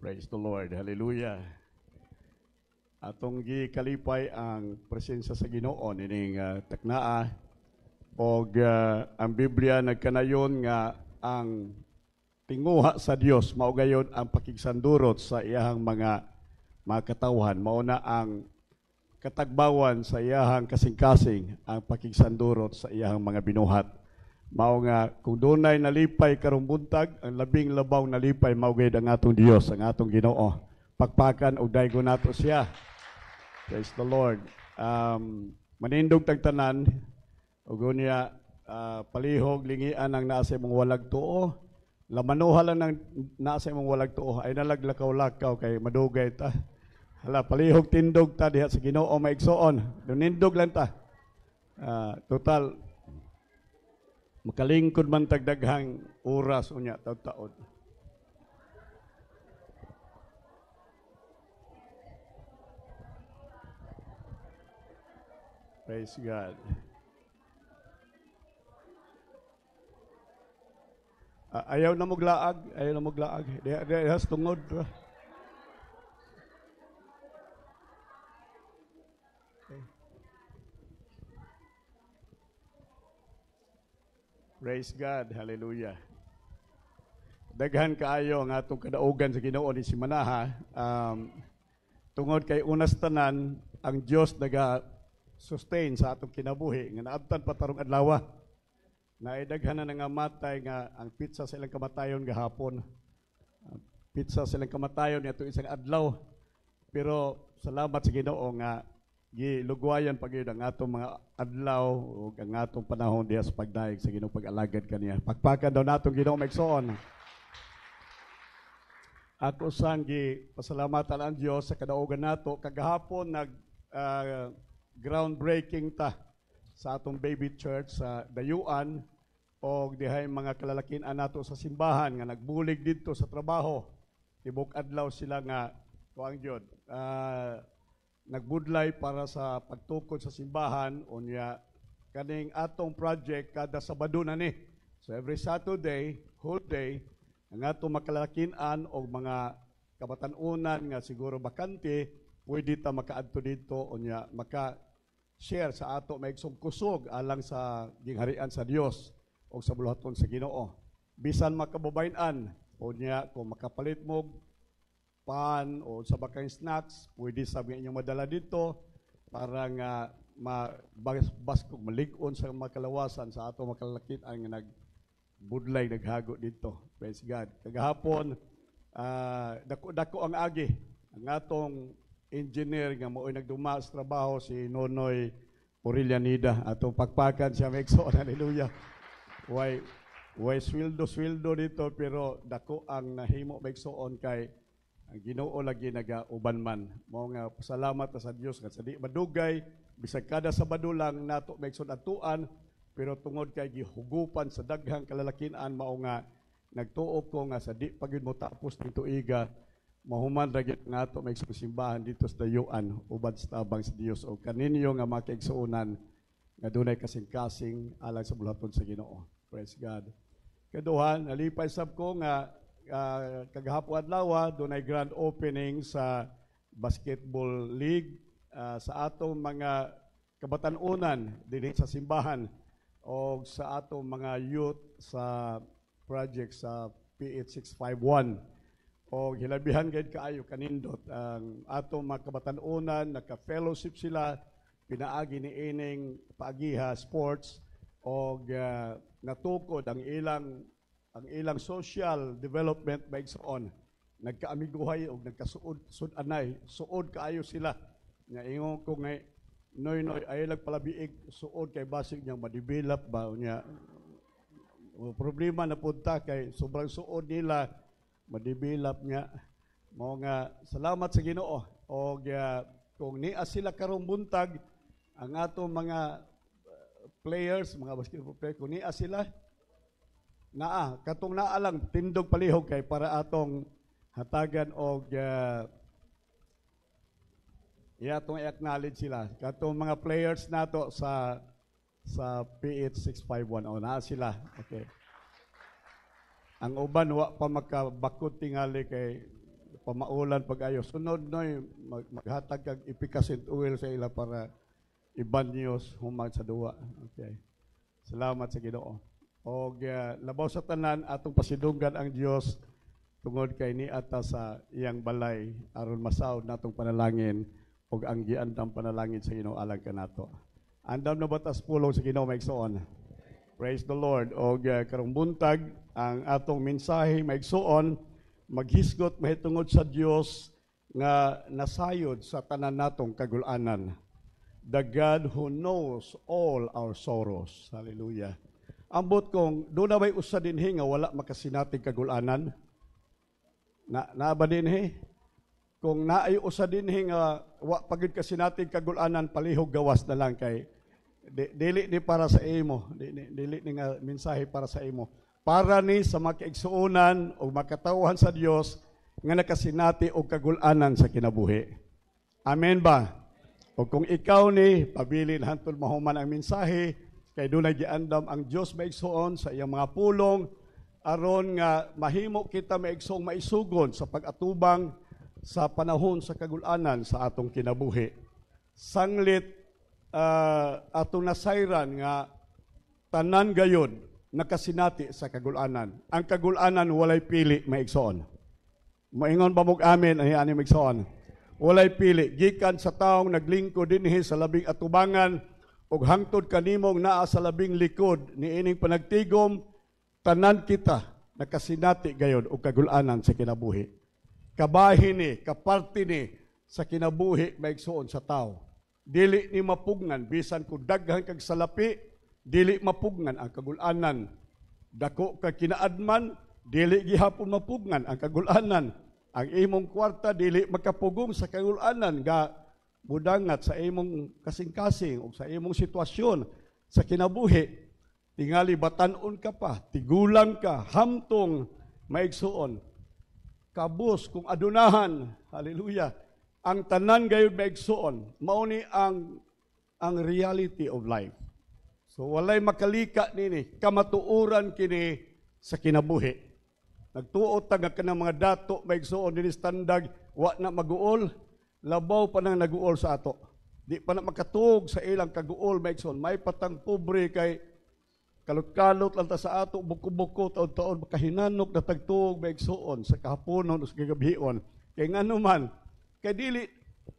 Praise the Lord. Hallelujah. Atong gikalipay ang presensya sa Ginoo nining taknaa og ang Biblia nagkanayon nga ang tinguha sa Dios mao gayud ang pakigsandurot sa iyahang mga katawhan. Mao na ang katagbawan sa iyahang kasing-kasing ang pakigsandurot sa iyahang mga binuhat. Mao nga kung dunay nalipay karong buntag, ang labing labaw nalipay mao gayud ang atong Dios, ang atong Ginoo. Pakpakan og daygo nato siya. Praise the Lord. Manindog tagtanan ug unya palihog lingian ang naa sa imong walag tuo. Lamanuha lang nang naa sa imong walag tuo ay nalaglakaw-lakaw kay madugay ta. Hala palihog tindog ta diha sa Ginoo maigsoon. Nindog lang ta. Total makalingkod man tagdaghang oras unya taud-taud. Praise God. Ayaw na maglaag, ayaw na maglaag. Dihas tungod. Praise God. Hallelujah. Daghan kaayo ang atong kadaugan sa Ginoo ni si Manaha. Tungod kay unas tanan ang Dios sustain sa atong kinabuhi nga naabtan pa tarong adlaw. Naidaghan na nga matay nga ang pizza sa ilang kamatayon gahapon. Pizza sa ilang kamatayon niya isang adlaw. Pero salamat sa Ginoo nga gilugwayan pagyud ang atong mga adlaw ug ang atong panahon diha sa pagdaig sa Ginoo pag-alagad kaniya. Pagpakan daw natong Ginoo maigsoon. Ako sang pasalamatan ang Dios sa kadaugan nato kagahapon groundbreaking ta sa atong baby church sa Dayuan o dihay mga kalalakian nato sa simbahan nga nagbulig dito sa trabaho. Tibok adlaw sila nga kuang Diod nagbudlay para sa pagtukod sa simbahan unya kaning atong project kada Sabado na ni. So every Saturday, whole day, ang atong makalalakian o mga kabatan-unan nga siguro bakante, pwede ta makaadto dito unya maka-share sa ato maigsong kusog alang sa gingharian sa Dios o sa buluhaton sa Ginoo. Bisan makababayan unya kung makapalit mo pan o sa bakang snacks, pwede sabi inyong madala dito para nga baskog malig-on sa makalawasan sa ato makalalakian nga nagbudlay naghago dito. Praise God. Kagahapon dako ang agi ang atong engineer nga mo'y nagduma sa trabaho si Nonoy Orellanida. Atong pagpakan siya maigsoon. Hallelujah. Way sweldo dito pero dako ang nahimo maigsoon kay ang Ginoo lagi nagauban man. Mao nga pasalamat sa Dios nga sa di madugay bisag kada Sabado lang nato maigsoon atuan pero tungod kay gihugupan sa daghang kalalakian mao nga nagtuo ko nga sa di pagid mo tapos dito iga mahuman ra gyud nga ato may simbahan dito sa Dayuan ubad sa tabang sa Dios o kaninyo nga makiigsuonan nga dunay kasing-kasing alang sa buluhaton sa Ginoo. Praise God. Kaduha, nalipay sab ko nga kagahapon adlaw dunay grand opening sa basketball league sa atong mga kabatan-unan dinhi sa simbahan o sa atong mga youth sa project sa PH 651. O hilabihan gayud kaayo kanindot ang atong mga kabatan-unan naka-fellowship sila pinaagi ni ining paagiha sports o natukod ang ilang social development maigsoon. Nagkaamiguhay o nagkasuod-anay, suod kaayo sila. Nga ingon ko nga noy ay palabiig suod kay basig niyang ma-develop ba niya. Problema na punta kay sobrang suod nila ma-develop niya. Mao nga salamat sa Ginoo og kung niya sila karong buntag ang atong mga players, mga basketball players, kung niya sila katong naa lang tindog palihog kay para atong hatagan og atong i-acknowledge sila. Katong mga players nato sa PH 651 o naa sila. Okay. Ang uban wa pa makabakod tingali kay pamaulan pag-ayo. Sunod noy maghatag kag efficacent oil sa ila para ibanyos humang sa duwa. Okay. Salamat sa Ginoo. Og labaw sa tanan atong pasidunggan ang Dios tungod kay niata sa iyang balay aron masaud natong panalangin ug ang giandam panalangin sa Ginoo alang kanato. Andam na batas pulong sa Ginoo maigsoon. Praise the Lord. Og karong buntag ang atong mensahe maigsoon maghisgot mahitungod sa Dios nga nasayod sa tanan natong kagul-anan. The God who knows all our sorrows. Hallelujah. Ambot kong doon na may usa dinhi nga wala makasinating kagul-anan. Naaba dinhi. Kung naay usa dinhi nga wa pagid kasinating kagul-anan palihog gawas na lang kay dili ni para sa imo, dili ni nga mensahe para sa imo. Para ni sa makaigsuonan o makatawhan sa Dios nga nakasinati og kagul-anan sa kinabuhi. Amen ba? O kung ikaw ni pabilin hantod mahuman ang mensahe kay dunay giandam ang Dios maigsuon sa iyang mga pulong aron nga mahimo kita maigsoong maisugon sa pag-atubang sa panahon sa kagul-anan sa atong kinabuhi. Sanglit atong nasayran nga tanan gayud nakasinati sa kagul-anan. Ang kagul-anan walay pili maigsoon. Moingon ba mog amen ani maigsoon? Walay pili gikan sa taong naglingkod dinhi sa labing atubangan ug hangtod kanimong naa sa labing likod niining panagtigom tanan kita nakasinati gayud og kagul-anan sa kinabuhi. Kabahin ni, kaparti ni sa kinabuhi maigsoon sa tao. Dili ni mapugnan bisan kung daghan kag salapi, dili mapugnan ang kagul-anan. Dako kag kinaadman, dili gihapon mapugnan ang kagul-anan. Ang imong kwarta dili makapugong sa kagul-anan nga budangat sa imong kasing-kasing o sa imong sitwasyon sa kinabuhi. Tingali batan-on ka pa, tigulang ka, hamtong maigsuon. Kabus kung adunahan, hallelujah. Ang tanan gayud maigsuon, mao ni ang reality of life. So walay makalika nini, kamatuoran kini sa kinabuhi. Nagtuot ta nga kanang mga dato maigsuon dinhi standard wa na maguol, labaw pa nang naguol sa ato. Di pa na makatuog sa ilang kaguol maigsuon, may patang pobre kay kalot-kalot lang ta sa ato, buko-buko taon-taon makahinanok na tagtuog maigsuon sa kahaponon o sa kagabion. Kay ngano man kay dili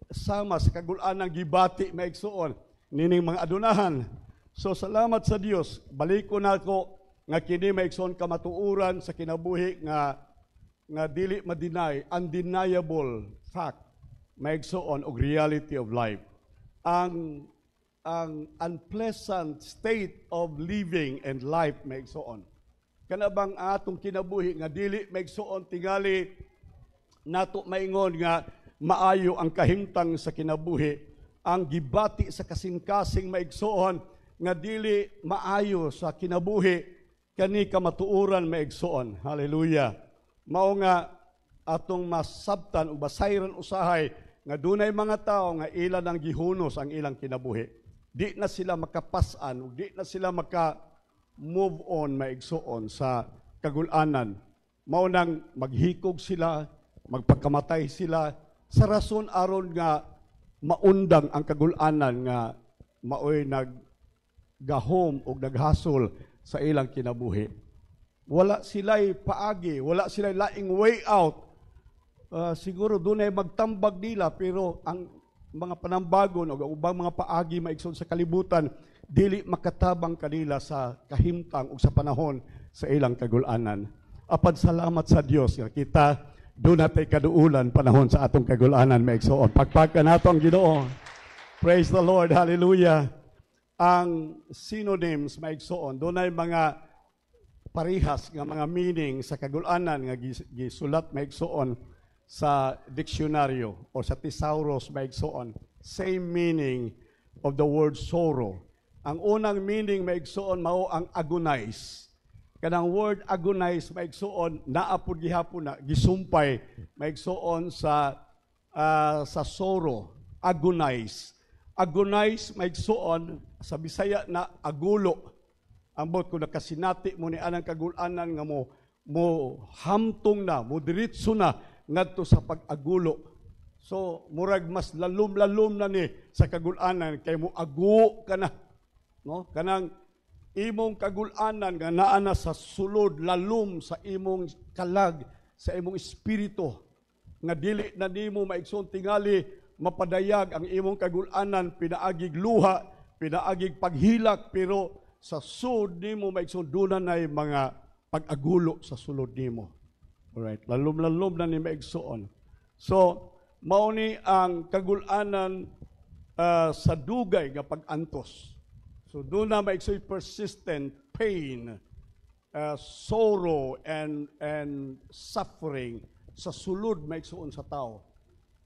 sama sa kagul-anang gibati maigsuon nining mga adunahan. So salamat sa Dios, baliko nako nga kini maigsuon kamatuoran sa kinabuhi nga dili ma-deny, undeniable fact maigsuon og reality of life. Ang unpleasant state of living and life maigsuon. Kana bang atong kinabuhi nga dili maigsuon tingali nato maingon nga maayo ang kahimtang sa kinabuhi, ang gibati sa kasing-kasing maigsuon nga dili maayo sa kinabuhi kani kamatuoran maigsuon. Hallelujah. Mao nga atong masabtan o basayran usahay nga dunay mga tao nga ilan ang gihunos ang ilang kinabuhi. Di na sila makapasan o di na sila maka-move on maigsuon sa kagul-anan. Mao nang maghikog sila, magpakamatay sila, sa rason aron nga maundang ang kagul-anan nga maoy naggahom o naghasol sa ilang kinabuhi. Wala sila'y paagi, wala sila'y laing way out. Siguro doon ay magtambag nila pero ang mga panambagon o ubang mga paagi maigsoon sa kalibutan dili makatabang kanila sa kahimtang o sa panahon sa ilang kagul-anan. Apan salamat sa Dios nga kita doon natay kaduulan panahon sa atong kagul-anan maigsoon. Pagpagkan nato ang Ginoo. Praise the Lord. Hallelujah. Ang synonyms maigsoon, doon ay mga parihas nga mga meaning sa kagul-anan nga gisulat maigsoon sa diksyonaryo o sa thesaurus maigsoon. Same meaning of the word sorrow. Ang unang meaning maigsoon mao ang agonize. Kanang word agonize maigsoon naapod gihapon na gisumpay maigsoon sa sorrow. Agonize. Agonize maigsoon sa Bisaya na agulo. Ambot kung nakasinati mo ni anang kagul-anan nga mo hamtong na, mo diritso na ngadto sa pag-agulo. So murag mas lalom-lalom na ni sa kagulanan kay mo agu ka na, no? Kanang imong kagulanan nga naa na sa sulod lalom sa imong kalag, sa imong espiritu, nga dili na nimo maigsoon tingali mapadayag ang imong kagulanan pinaagig luha, pinaagig paghilak, pero sa sud nimo maigsoon dunan ay mga pag-agulo sa sulod nimo. Alright, lalom-lalom na ni maigsoon. So mao ni ang kagulanan sa dugay nga pag-antos. So doon na maigsoy persistent pain, sorrow and suffering sa sulod maigsoon sa tao.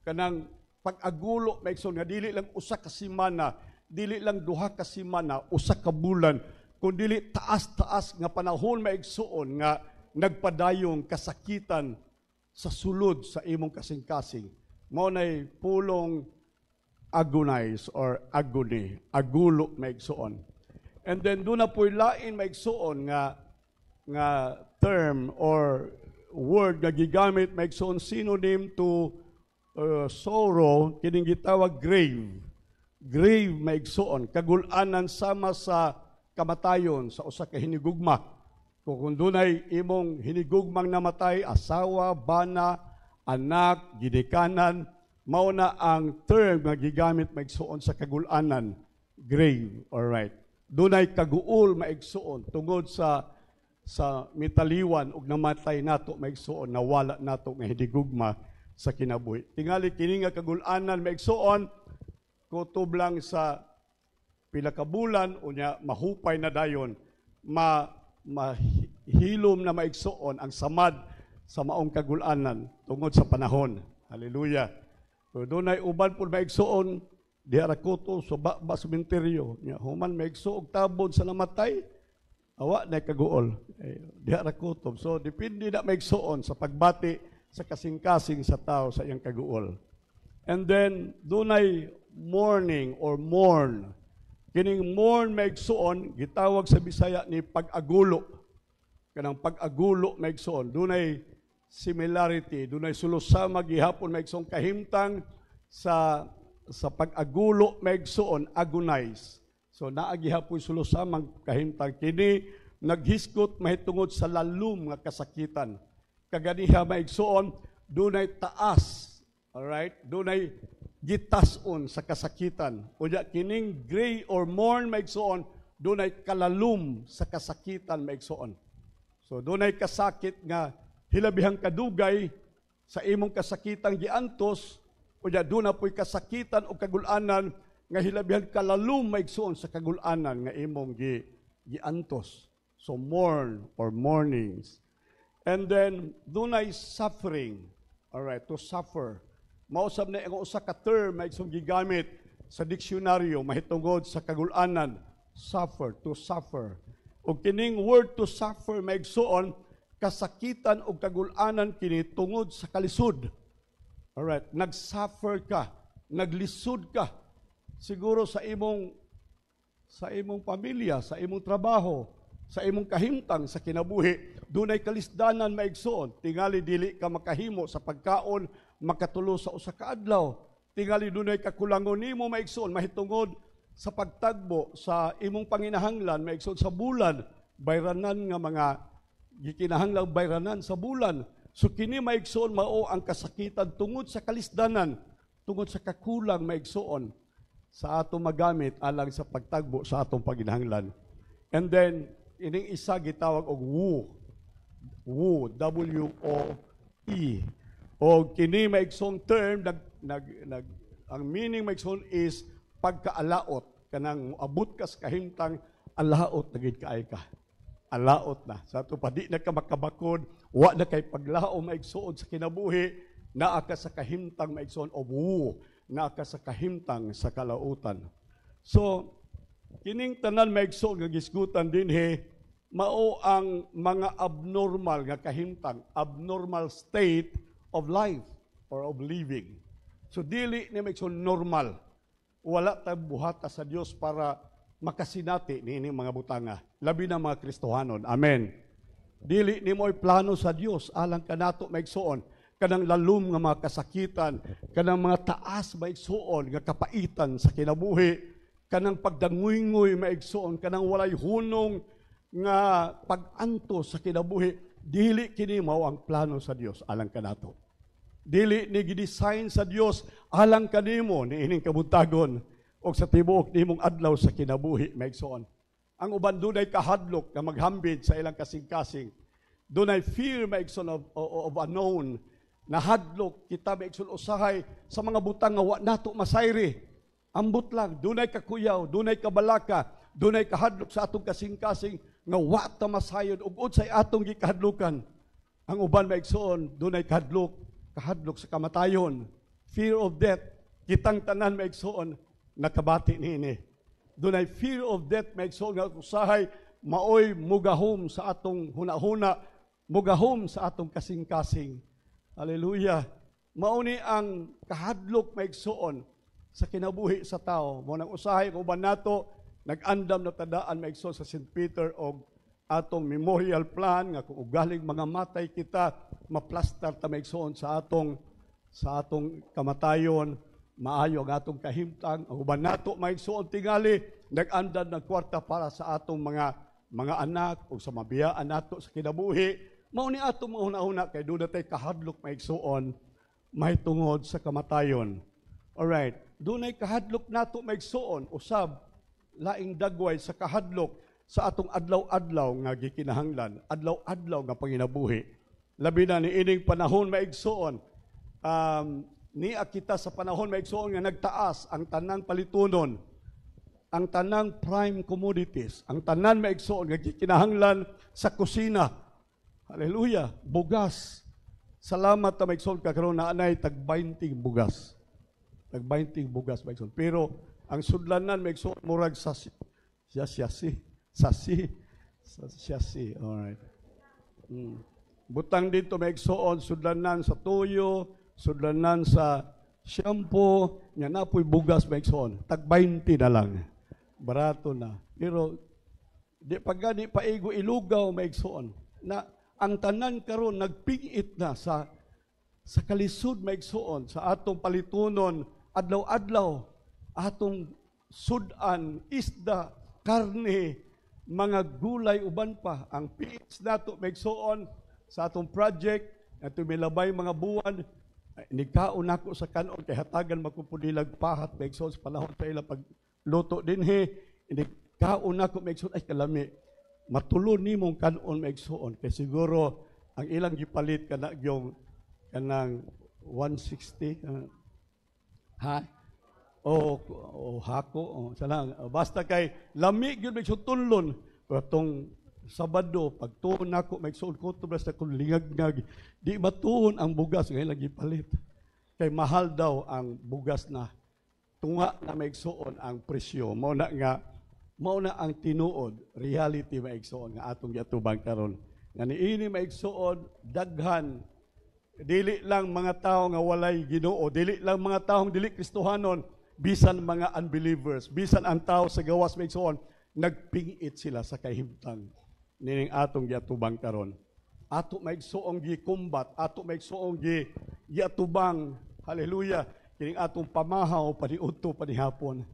Kanang pag-agulo maigsoon nga dili lang usa ka semana, dili lang duha ka semana, usa ka bulan, kundi taas-taas nga panahon maigsoon nga nagpadayong kasakitan sa sulod sa imong kasing-kasing. Mao nay pulong agonize or agony, agulo maigsoon. And then doon na po'y lain maigsoon nga term or word nga gigamit maigsoon synonym to sorrow, kining gitawag grave. Grave maigsoon, kagulanan sama sa kamatayon sa usa ka hinigugma. Kung dunay imong hinigugmang namatay, asawa, bana, anak, gidikanan, mao na ang term nga gigamit maigsuon sa kagulanan, grave. Alright. Dunay kaguol maigsuon tungod sa mitaliwan ug namatay nato maigsuon, nawala nato nga hinigugma sa kinabuhi. Tingali kini nga kagulanan maigsuon kutob lang sa pila ka bulan unya mahupay na dayon, mahilom na maigsuon ang samad sa maong kagulanan tungod sa panahon. Hallelujah. So doon ay uban po maigsuon, di arakuto so ba sementeryo. Human maigsuog tabon sa namatay, awa na kaguol. Di arakuto. So depende na maigsuon sa pagbati sa kasing-kasing sa tao sa iyang kaguol. And then doon ay mourning or mourn. Kining mourn maigsuon, gitawag sa Bisaya ni pag-agulo. Kanang pag-agulo maigsuon, doon ay similarity, doon ay sulusama gihapon maigsoon kahimtang sa pag-agulo maigsoon agonize. So naagihapon sulusamang kahimtang kini naghiskot mahitungod sa lalum nga kasakitan. Kaganiha maigsoon doon ay taas, alright? Doon ay gitason sa kasakitan. Unya kining gray or mourn maigsoon, doon ay kalalum sa kasakitan maigsoon. So doon ay kasakit nga hilabihang kadugay sa imong kasakitang giantos, o doon na po'y kasakitan o kagulanan nga hilabihang kalalum maigsoon sa kagulanan nga imong giantos. So mourn or mournings. And then doon ay suffering. Alright, to suffer. Mausab na ang usa ka term maigsoon gigamit sa diksyonaryo mahitungod sa kagulanan, suffer, to suffer. O kining word to suffer maigsoon kasakitan o kagulanan kini tungod sa kalisod. Alright, nag-suffer ka, naglisod ka. Siguro sa imong pamilya, sa imong trabaho, sa imong kahimtang sa kinabuhi, dunay kalisdanan maigsoon. Tingali dili ka makahimo sa pagkaon, makatulo sa usa ka adlaw. Tingali dunay kakulangon nimo maigsoon mahitungod sa pagtagbo sa imong panginahanglan maigsoon sa bulan, bayranan nga mga gikinahanglang bayranan sa bulan. So kini maigsoon mao ang kasakitan tungod sa kalisdanan, tungod sa kakulang maigsoon sa atong magamit alang sa pagtagbo sa atong panginahanglan. And then ining isa gitawag og wu, W-O-E. O kini maigsoong term ang meaning maigsoon is pagkaalaot, kanang abot ka sa kahimtang alaot na gid kaay ka. Alaot na. Sa ito pa, di na ka makabakod, wa na kay paglao maigsuon sa kinabuhi, naa ka sa kahimtang maigsuon o buo, naa ka sa kahimtang sa kalautan. So, kining tanan maigsuon nga gisgutan dinhi, mao ang mga abnormal nga kahimtang, abnormal state of life or of living. So, dili ni maigsuon normal. Wala tayong buhata sa Dios para makasinati niini mga butanga, labi na mga Kristohanon. Amen. Dili ni mo'y plano sa Dios alang kanato maigsuon kanang lalom nga mga kasakitan, kanang mga taas maigsuon nga kapaitan sa kinabuhi, kanang pagdanguy-ngoy maigsuon, kanang walay hunong nga pag-anto sa kinabuhi, dili kini mao ang plano sa Dios alang kanato. Dili ni gidesign sa Dios alang kanimo niining kabuntagon o sa tibuok nimong adlaw sa kinabuhi maigsuon. Ang uban dunay kahadlok nga maghambid sa ilang kasing-kasing. Dunay fear maigsuon of unknown. Nahadlok kita maigsuon usahay sa mga butang nga wa nato masayri. Ambot lang, dunay kakuyaw, dunay kabalaka, dunay kahadlok sa atong kasing-kasing nga wa ta masayod ug unsay atong gikahadlukan. Ang uban maigsuon dunay kahadlok sa kamatayon, fear of death. Kitang tanan maigsuon nakabati niini. Dunay fear of death maigsuon nga usahay maoy mugahom sa atong hunahuna, mugahom sa atong kasing-kasing. Hallelujah. Mauni ang kahadlok maigsuon sa kinabuhi sa tao. Mo nang usahay ang uban nato nag-andam na tadaan maigsuon sa St. Peter og atong memorial plan nga kung ugaling mga matay kita maplastar ta maigsuon sa atong kamatayon, maayo ang atong kahimtang. Ang uban nato maigsuon tingali nag-andam ng kwarta para sa atong mga anak o sa mabiyaan nato sa kinabuhi. Mao ni atong mahuna-huna kay doon natay kahadlok maigsuon may tungod sa kamatayon. Alright, doon ay kahadlok nato maigsuon usab laing dagway sa kahadlok sa atong adlaw-adlaw nga gikinahanglan, adlaw-adlaw nga panginabuhi. Labi na ni ining panahon maigsuon, niya kita sa panahon maigsuon nga nagtaas ang tanang palitunon, ang tanang prime commodities, ang tanan maigsuon nga gikinahanglan sa kusina. Hallelujah, bugas. Salamat na maigsuon kakaroon na anay tag 20 bugas. Tag 20 bugas maigsuon. Pero ang sudlanan maigsuon murag sasi. Alright. Butang dito maigsuon sudlanan sa tuyo, sudlanan sa shampoo, nya napoy bugas maigsuon. Tag 20 na lang. Barato na. Pero di pagani paigo ilugaw maigsuon. Na ang tanan karon nagpingit na sa kalisod maigsuon sa atong palitunon adlaw-adlaw, atong sudan, isda, karne, mga gulay uban pa. Ang piits nato maigsuon sa atong project ato milabay mga buwan. Nigkaon nako sa kanon kay hatagan magpupudilag pahat maigsuon sa panahon sa ila pagluto dinhi. Nigkaon nako maigsuon ay kalami. Matulon nimong kanon maigsuon kay siguro ang ilang gipalit kana gyung kanang 160 ha o hako salang basta kay lami gyud maigsuon tunlon katong Sabado pagtuon nako maigsuon ko to basta kun lingag-ngag di matuon ang bugas ngay lagi palit kay mahal daw ang bugas na tunga na maigsuon ang presyo mao na ang tinuod, reality maigsuon nga atong giatubang karon. Nga niini maigsuon daghan dili lang mga tawo nga walay Ginoo, dili lang mga tawo dili Kristohanon, bisan mga unbelievers, bisan ang tawo sa gawas maigsuon, nagpingit sila sa kahimtang nining atong giatubang karon. Ato maigsuong gikumbat, ato maigsuong giatubang, hallelujah, kining atong pamahaw paniudto panihapon.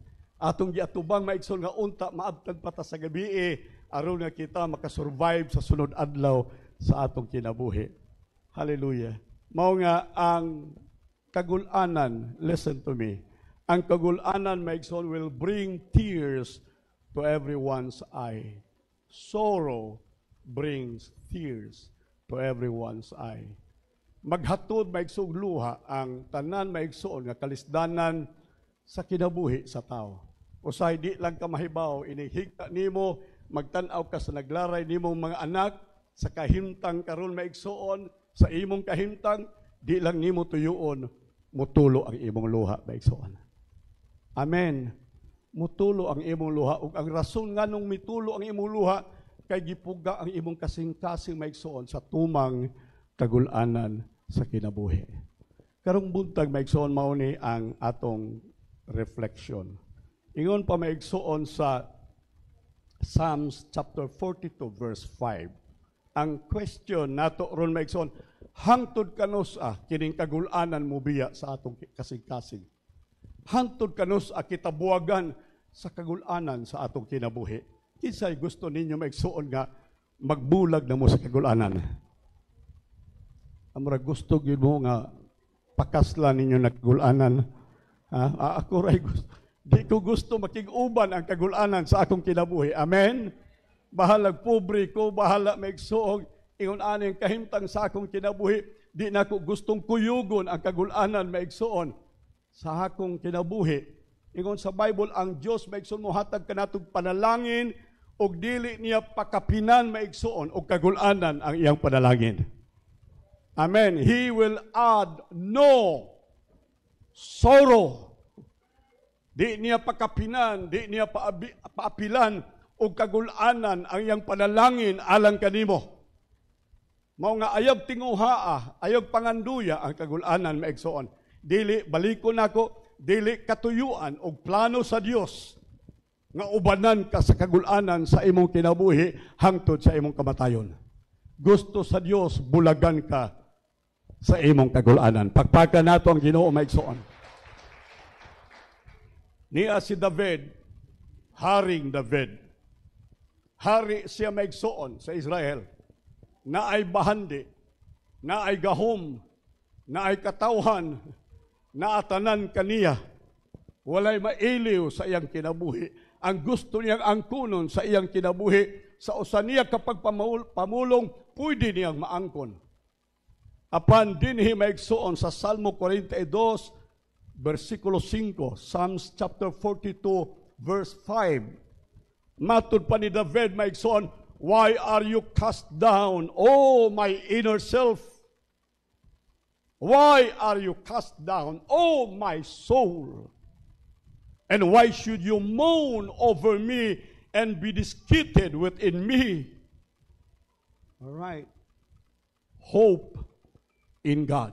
Atong giatubang maigsoon nga unta maabtag pata sa gabi aron nga kita makasurvive sa sunod adlaw sa atong kinabuhi. Hallelujah. Mao nga ang kagul-anan, listen to me. Ang kagul-anan maigsoon will bring tears to everyone's eye. Sorrow brings tears to everyone's eye. Maghatod maigsoong luha ang tanan maigsoon nga kalisdanan sa kinabuhi sa tao. Usay di lang ka mahibaw, inihigta nimo, magtanaw ka sa naglaray nimong mga anak, sa kahimtang karon maigsuon, sa imong kahimtang, di lang nimo tuyoon, mutulo ang imong luha maigsuon. Amen. Mutulo ang imong luha. Ug ang rason nga nung mitulo ang imong luha, kay gipuga ang imong kasing-kasing maigsuon sa tumang kagul-anan sa kinabuhi. Karong buntag maigsuon mao ni ang atong reflection. Ingon pa maigsuon sa Psalms chapter 42 verse 5. Ang question nato ron maigsuon, hangtod kanusa kining kagulanan mo biya sa atong kasing-kasing. Hangtod kanusa kitabuagan sa kagulanan sa atong kinabuhi. Kinsay gusto ninyo maigsuon nga magbulag na mo sa kagulanan? Amra gusto gyud mo nga pakaslan ninyo na kagulanan. Ako ray gusto. Di ko gusto makig-uban ang kagulanan sa akong kinabuhi. Amen? Bahalag pobre ko, bahala maigsuon, ingon aning kahimtang sa akong kinabuhi, di na ko gustong kuyugon ang kagulanan maigsuon sa akong kinabuhi. Ingon sa Bible, ang Dios maigsuon mo hatag kanatog panalangin og dili niya pakapinan maigsuon og kagulanan ang iyang panalangin. Amen. He will add no sorrow. Di niya pakapinan, di niya paapilan og kagulanan ang iyang panalangin alang kanimo. Mao nga ayab tinguhaa, ayab panganduya ang kagulanan maigsuon. Dili balikon nako, dili katuyuan og plano sa Dios nga ubanan ka sa kagulanan sa imong kinabuhi hangtod sa imong kamatayon. Gusto sa Dios bulagan ka sa imong kagulanan. Pagpaka nato ang Ginoo maigsuon. Niya si David, Haring David. Hari siya maigsuon sa Israel. Na ay bahandi, na ay gahom, na ay katawhan, na atanan kaniya. Walay mailiw sa iyang kinabuhi. Ang gusto niyang angkunon sa iyang kinabuhi, sa usa niya kapag pamulong, pwede niyang maangkon. Apan dinhi maigsuon sa Salmo 42, versikulo 5, Psalms chapter 42, verse 5. Matud pa ni David maigsuon, why are you cast down, O my inner self? Why are you cast down, O my soul? And why should you moan over me and be disquieted within me? All right. Hope in God.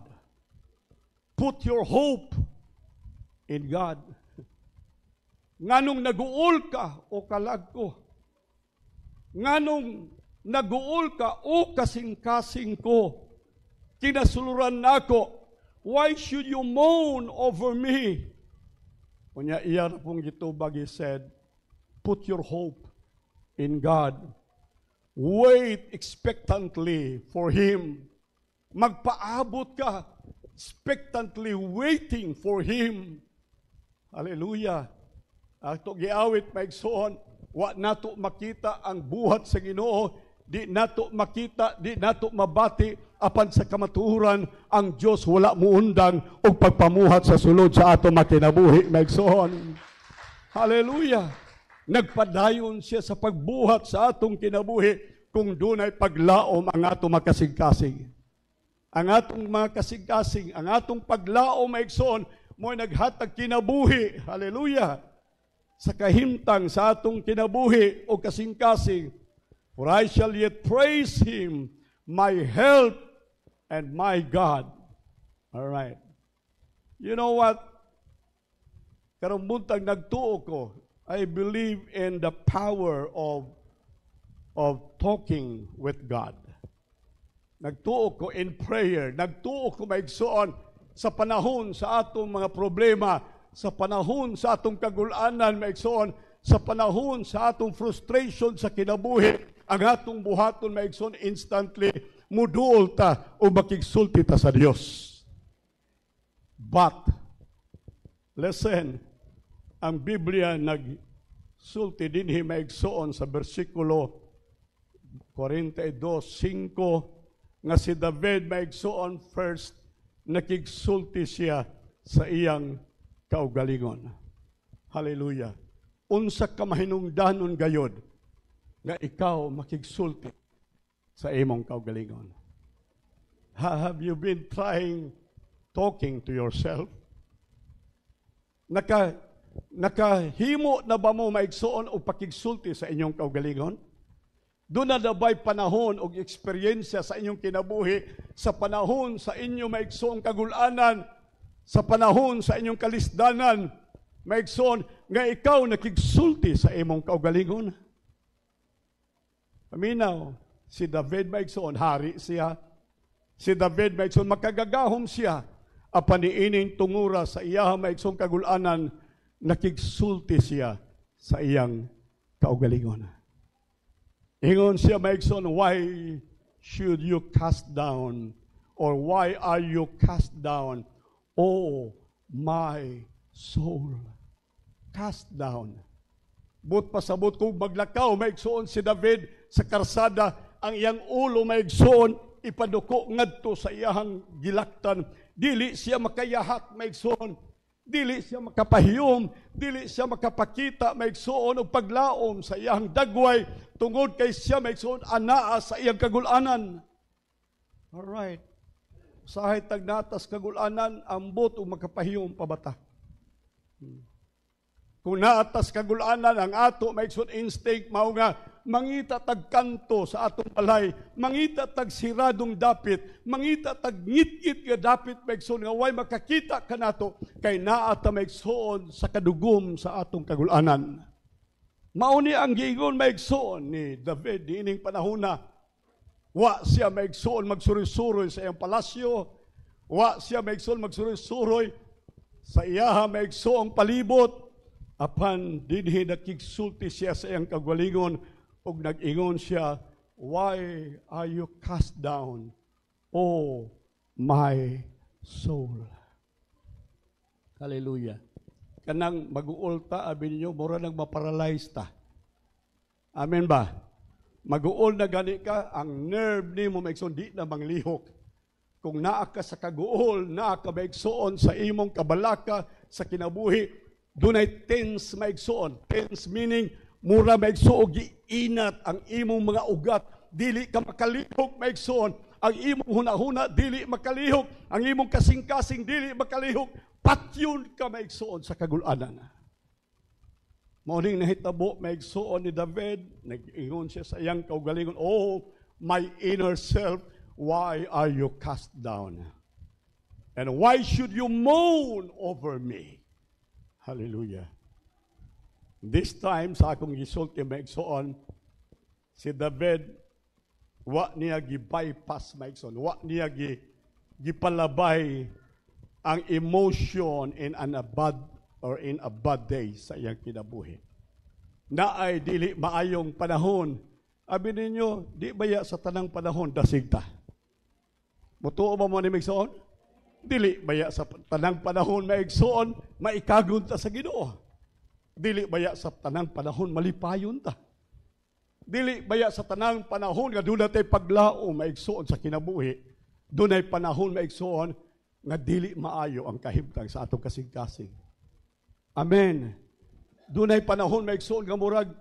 Put your hope in God. Nganong naguol ka o kalagko? Nganong naguol ka o kasing-kasing ko? Kinasuluran nako, why should you moan over me? Kunya iya pong gitubag, he said, put your hope in God. Wait expectantly for Him. Magpaabot ka, expectantly waiting for Him. Hallelujah. Ato giawit maigsoon, wa nato makita ang buhat sa Ginoo, di nato makita, di nato mabati, apan sa kamatuoran ang Dios wala muundang og pagpamuhat sa sulod sa ato makinabuhi maigsoon. Hallelujah. Nagpadayon siya sa pagbuhat sa atong kinabuhi kung dunay paglaom ang ato makasig-kasig. Ang atong mga kasig-kasig, ang atong paglaom maigsoon mo'y naghatag kinabuhi. Hallelujah. Sa kahimtang sa atong kinabuhi o kasing-kasing, for I shall yet praise Him, my help and my God. All right. You know what? Karong buntag nagtuo ko, I believe in the power of talking with God. Nagtuo ko in prayer. Nagtuo ko maigsoon sa panahon sa atong mga problema, sa panahon sa atong kagulanan maigsoon, sa panahon sa atong frustration sa kinabuhi, ang atong buhaton maigsoon instantly muduol ta o makigsulti ta sa Dios. But listen, ang Biblia nagsulti dinhi maigsoon sa bersikulo 42:5 nga si David maigsoon first nakigsulti siya sa iyang kaugalingon. Hallelujah. Unsa ka mahinungdanon gayod nga ikaw makigsulti sa imong kaugalingon. Have you been trying talking to yourself? Nakahimo na ba mo maigsuon o pakigsulti sa inyong kaugalingon? Doon na dabay panahon o eksperyensya sa inyong kinabuhi, sa panahon sa inyong maigsoong kagulanan, sa panahon sa inyong kalisdanan, maigsoon nga ikaw nakigsulti sa imong kaugalingon. Paminaw, si David maigsoon, hari siya. Si David maigsoon makagagahom siya apan niining tungura sa iya maigsoong kagulanan nakigsulti siya sa iyang kaugalingon. Ingon siya maigsoon, why should you cast down or why are you cast down, O my soul? Cast down. But pasabot kong maglakaw, maigsoon si David sa karsada, ang iyang ulo maigsoon, ipaduko ngadto sa iyang gilaktan. Dili siya makayahat, maigsoon. Dili siya makapahiyom, dili siya makapakita, maigsoon og paglaom sa iyang dagway, tungod kay siya maigsoon anaa sa iyang kagulanan. Alright. Sahay tagnatas kagulanan, ambot o makapahiyom pabata. Kung naatas kagulanan, ang ato maigsoon instinct, mao nga, mangita tag kanto sa atong balay, mangita tag siradong dapit, mangita tag ngit-ngit nga dapit, maigsoon nga, way makakita ka nato, kay naata maigsoon sa kadugom sa atong kagulanan. Mauni ang giingon maigsoon ni David, niining panahon na, wa siya maigsoon magsuroy-suroy sa iyang palasyo, wa siya maigsoon magsuroy-suroy sa iyaha maigsoong palibot, apan dinhi nakigsulti siya sa iyang kagalingon ug nag-ingon siya, why are you cast down, O my soul? Hallelujah. Kanang mag-uol ta, abin nyo, mura nang maparalyze ta. Amen ba? Mag-uol na gani ka, ang nerve ni mo maigsoon, di na manglihok. Kung naa ka sa kaguol, naa ka maigsoon sa imong kabalaka, sa kinabuhi, dunay tense maigsoon. Tense meaning, mura maigsoon, giinat ang imong mga ugat. Dili ka makalihok maigsoon. Ang imong hunahuna, dili makalihok. Ang imong kasing-kasing, dili makalihok. Patyon ka maigsoon sa kagulanan. Mauning nahitabo, maigsoon ni David, nag-ingon siya sa iyang kaugalingon, oh, my inner self, why are you cast down? And why should you moan over me? Hallelujah. This time, sa akong gisulti maigsoon, si David, wa niya gi-bypass maigsoon, wa niya gipalabay ang emotion in a bad day sa iyang kinabuhi. Na ay dili maayong panahon. Abi ninyo, di baya sa tanang panahon dasigta. Mutuo ba mo ni maigsoon? Dili baya sa tanang panahon maigsoon, maikagon ta sa Ginoo. Dili baya sa tanang panahon malipayon ta. Dili baya sa tanang panahon nga dunay tay paglao maigsoon sa kinabuhi. Dunay panahon maigsoon nga dili maayo ang kahimtang sa atong kasing-kasing. Amen. Dunay panahon maigsoon nga murag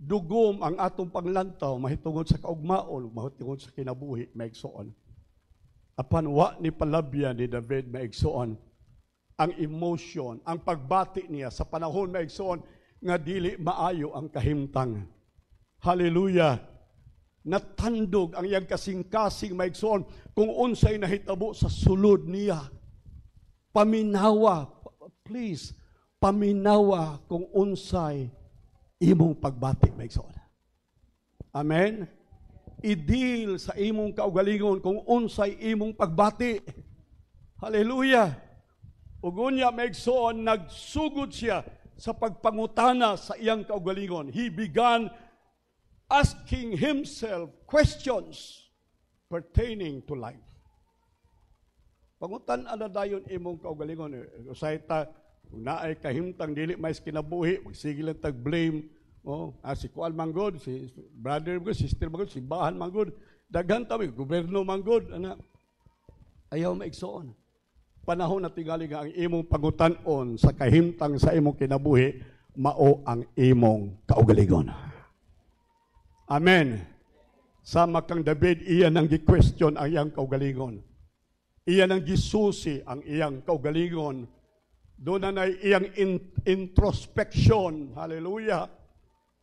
dugom ang atong panglantaw mahitungod sa kaugmaon, mahitungod sa kinabuhi maigsoon. Apan wa ni palabya ni David maigsoon ang emotion, ang pagbati niya sa panahon maigsoon nga dili maayo ang kahimtang. Hallelujah. Natandog ang iyang kasing-kasing maigsoon kung unsay nahitabo sa sulod niya. Paminawa, please, paminawa kung unsay imong pagbati maigsoon. Amen. I-deal sa imong kaugalingon kung unsay imong pagbati. Hallelujah. Ug unya maigsoon nagsugod siya sa pagpangutana sa iyang kaugalingon. He began asking himself questions pertaining to life. Pangutan ana dayon imong kaugalingon. Usay ta kung naay kahimtang dili mais kinabuhi, magsige lang tag blame. Si Kuan manggod, si brother manggod, sister manggod, si bahan manggod, daghan ta gobyerno manggod, ana. Ayaw maigsoon. Panahon na tingali nga ang imong pangutan-on sa kahimtang sa imong kinabuhi, mao ang imong kaugalingon. Amen. Sama kang David, iyan ang gi-question ang iyang kaugalingon. Iyan ang gisusi ang iyang kaugalingon. Doon na iyang introspection. Hallelujah.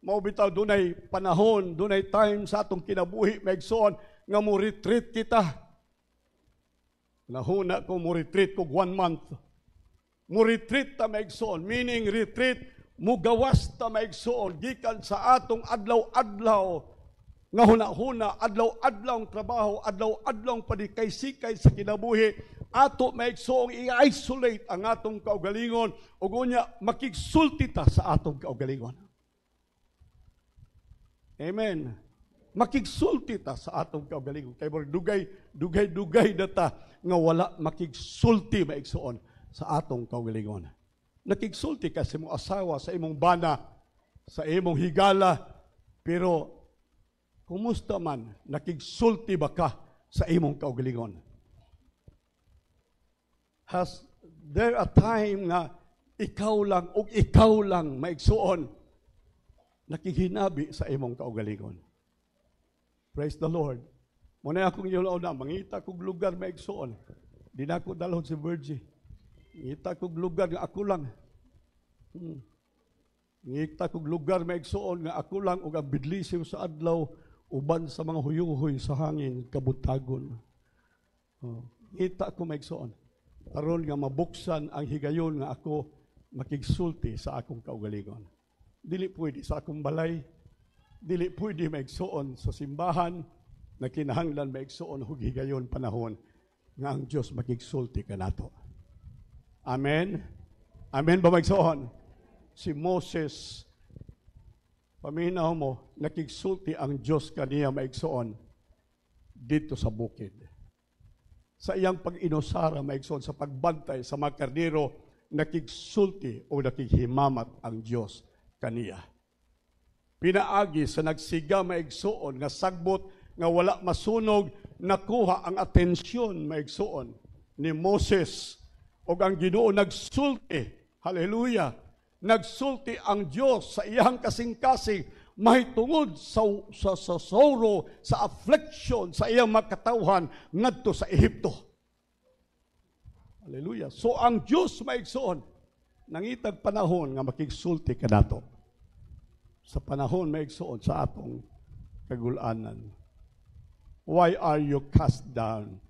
Maubitaw, doon ay panahon, doon ay time sa atong kinabuhi, maigsoon, nga mo retreat kita. Nahuna ko mo retreat ko 1 month. Mo retreat ta maigsoon, meaning retreat, mo gawas ta maigsoon, gikan sa atong adlaw-adlaw nga huna-huna, adlaw-adlaw trabaho, adlaw-adlaw padikay-sikay sa kinabuhi, ato maigsoong i-isolate ang atong kaugalingon ug unya makigsulti ta sa atong kaugalingon. Amen. Makigsulti ta sa atong kaugalingon. Kay dugay data nga wala makigsulti maigsoon sa atong kaugalingon. Nakigsulti ka sa imong asawa, sa imong bana, sa imong higala, pero kumusta man, nakigsulti ba ka sa imong kaugalingon? Has there a time na ikaw lang maigsuon nakighinabi sa imong kaugalingon? Praise the Lord. Muna akong yun na, mangita kong lugar maigsuon. Di na ako dalhon si Virgie. Ngita kong lugar nga ako lang. Ngita kong lugar maigsuon nga ako lang ug ang bidlisim sa adlaw uban sa mga huyuhoy sa hangin kabutagon. Ngita ko maigsuon. Aron nga mabuksan ang higayon nga ako makigsulti sa akong kaugalingon. Dili pwede sa akong balay, dili pwede maigsuon sa simbahan na kinahanglan maigsuon hug higayon panahon nga ang Dios makigsulti kanato. Amen. Amen ba maigsuon? Si Moses, paminaw mo, nakigsulti ang Diyos kaniya maigsoon dito sa bukid. Sa iyang pag-inusara maigsoon sa pagbantay sa mga kardero, nakigsulti o nakighimamat ang Diyos kaniya. Pinaagi sa nagsiga maigsoon nga sagbot nga wala masunog, nakuha ang atensyon maigsoon ni Moses o ang Ginoo nagsulti. Hallelujah! Nagsulti ang Diyos sa iyang kasing-kasing mahitungod sa sorrow, sa affliction, sa iyang makatawhan ngadto sa Ehipto. Hallelujah. So ang Diyos maigsoon nangitag panahon nga makigsulti kanato. Sa panahon maigsoon sa atong kagulanan. Why are you cast down?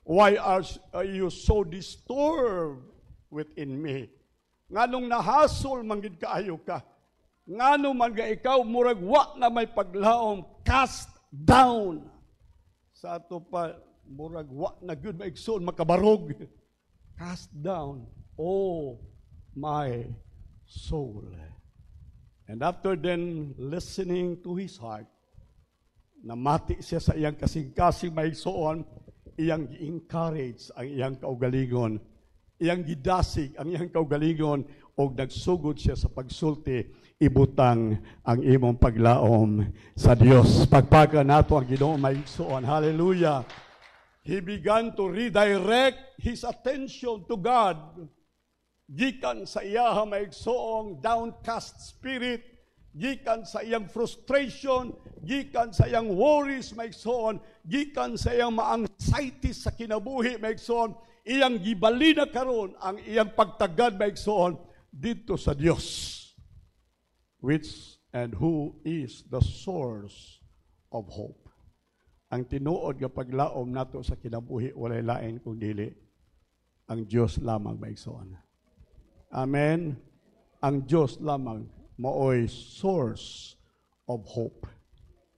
Why are you so disturbed within me? Nganong nahasol manggid kaayo ka. Ngano man ga ikaw murag wa na may paglaom, cast down. Sa ato pa murag wa na gyud maigsoon makabarog. Cast down, oh my soul. And after then listening to his heart, namati siya sa iyang kasing-kasing maigsoon, iyang gi-encourage ang iyang kaugalingon. Iyang gidasig ang iyang kaugalingon o nagsugod siya sa pagsulti, ibutang ang imong paglaom sa Dios. Pagpaga nato ang Ginoo maigsoon. Hallelujah. He began to redirect his attention to God. Gikan sa iyaha maigsoong downcast spirit, gikan sa iyang frustration, gikan sa iyang worries maigsoon, gikan sa iyang ma-anxiety sa kinabuhi maigsoon, iyang gibalina karon ang iyang pagtagad maigsoon dito sa Dios, which and who is the source of hope. Ang tinuod nga paglaom nato sa kinabuhi walay lain kung dili ang Dios lamang maigsoon. Amen. Ang Dios lamang maoy source of hope.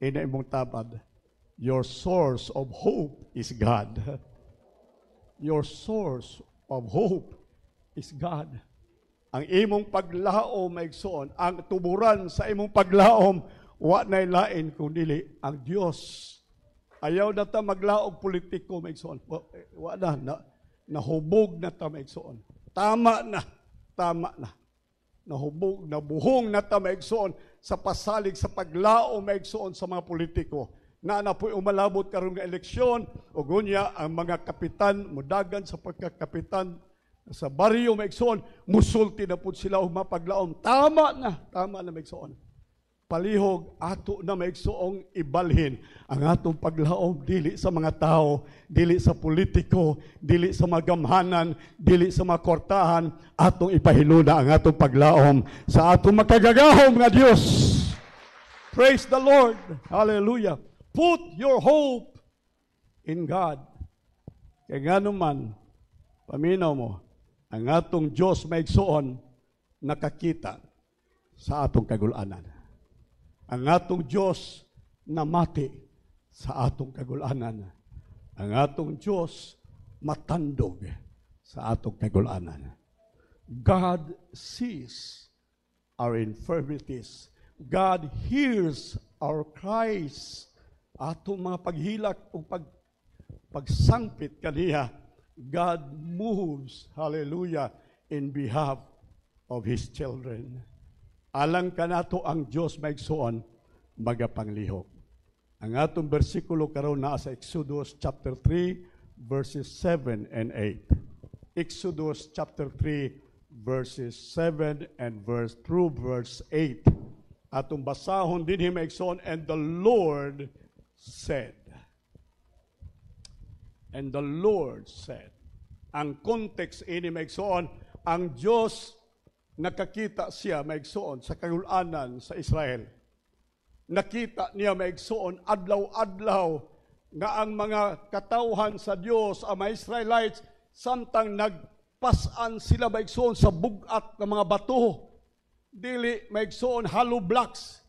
Ina imong tabad, your source of hope is God. Your source of hope is God. Ang imong paglaom maigsoon, ang tuburan sa imong paglaom wa nay lain kun dili ang Dios. Ayaw na ta maglaom politiko maigsoon. Wa na nahubog na ta maigsoon. Tama na. Nahubog, nabuhong na ta maigsoon sa pasalig sa paglaom maigsoon sa mga politiko. Na po'y umalabot karon nga eleksyon, o gunya ang mga kapitan, mudagan sa pagkakapitan sa baryo maigsoon, musulti na po sila o mapaglaom. Tama na maigsoon. Palihog, ato na maigsoong ibalhin ang atong paglaom, dili sa mga tao, dili sa politiko, dili sa mga gamhanan, dili sa mga kortahan, atong ipahiluna ang atong paglaom sa atong makagagahom nga Dios. Praise the Lord. Hallelujah. Put your hope in God. Kaya nga naman, paminaw mo, ang atong Diyos maigsoon nakakita sa atong kagulanan. Ang atong Diyos namati sa atong kagulanan. Ang atong Diyos matandog sa atong kagulanan. God sees our infirmities. God hears our cries. Atong mga paghilak o pagsangpit kaniya, God moves, hallelujah, in behalf of His children. Alang kanato ang Diyos maigsoon, magapanglihok. Ang atong bersikulo karon naa sa Exodus chapter 3, verses 7 and 8. Exodus chapter 3, verses 7 and through verse 8. Atong basahon din maigsoon, and the Lord said. And the Lord said. Ang context ini maigsoon, ang Diyos nakakita siya maigsoon sa kagulanan sa Israel. Nakita niya maigsoon adlaw-adlaw nga ang mga katawhan sa Dios, ang mga Israelites, samtang nagpasan sila maigsoon sa bugat ng mga bato. Dili maigsoon hollow blocks,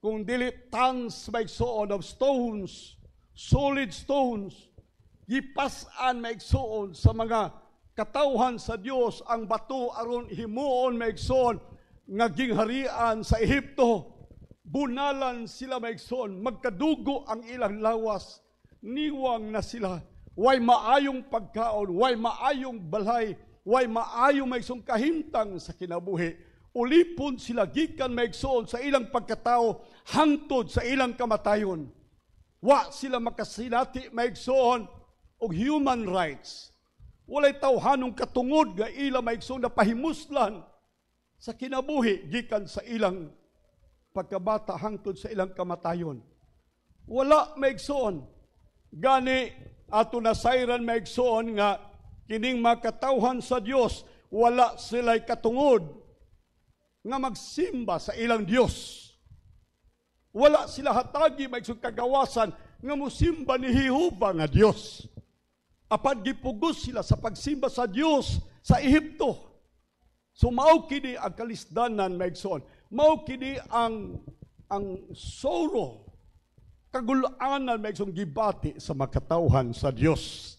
kung dili tons maigsoon of stones, solid stones. Gipasan maigsoon sa mga katawhan sa Dios ang bato aron himuon maigsoon nga gingharian sa Ehipto. Bunalan sila maigsoon, magkadugo ang ilang lawas, niwang na sila. Way maayong pagkaon, way maayong balay, way maayong maigsoon kahimtang sa kinabuhi. Ulipon sila gikan maigsoon sa ilang pagkatao hangtod sa ilang kamatayon. Wa sila makasinati maigsoon og human rights. Walay tawhanong katungod nga ila maigsoon na pahimuslan sa kinabuhi gikan sa ilang pagkabata hangtod sa ilang kamatayon. Wala maigsoon. Gani ato nasayran maigsoon nga kining makatawhan sa Dios, wala sila'y katungod nga magsimba sa ilang Dios. Wala sila hatagi maigsoon kagawasan nga musimba ni Jehova nga Dios. Apan gipugos sila sa pagsimba sa Dios sa Ehipto. So mao kini ang kalisdanan maigsoon. Mao kini ang sorrow, kagulanan maigsoon gibati sa makatawhan sa Dios.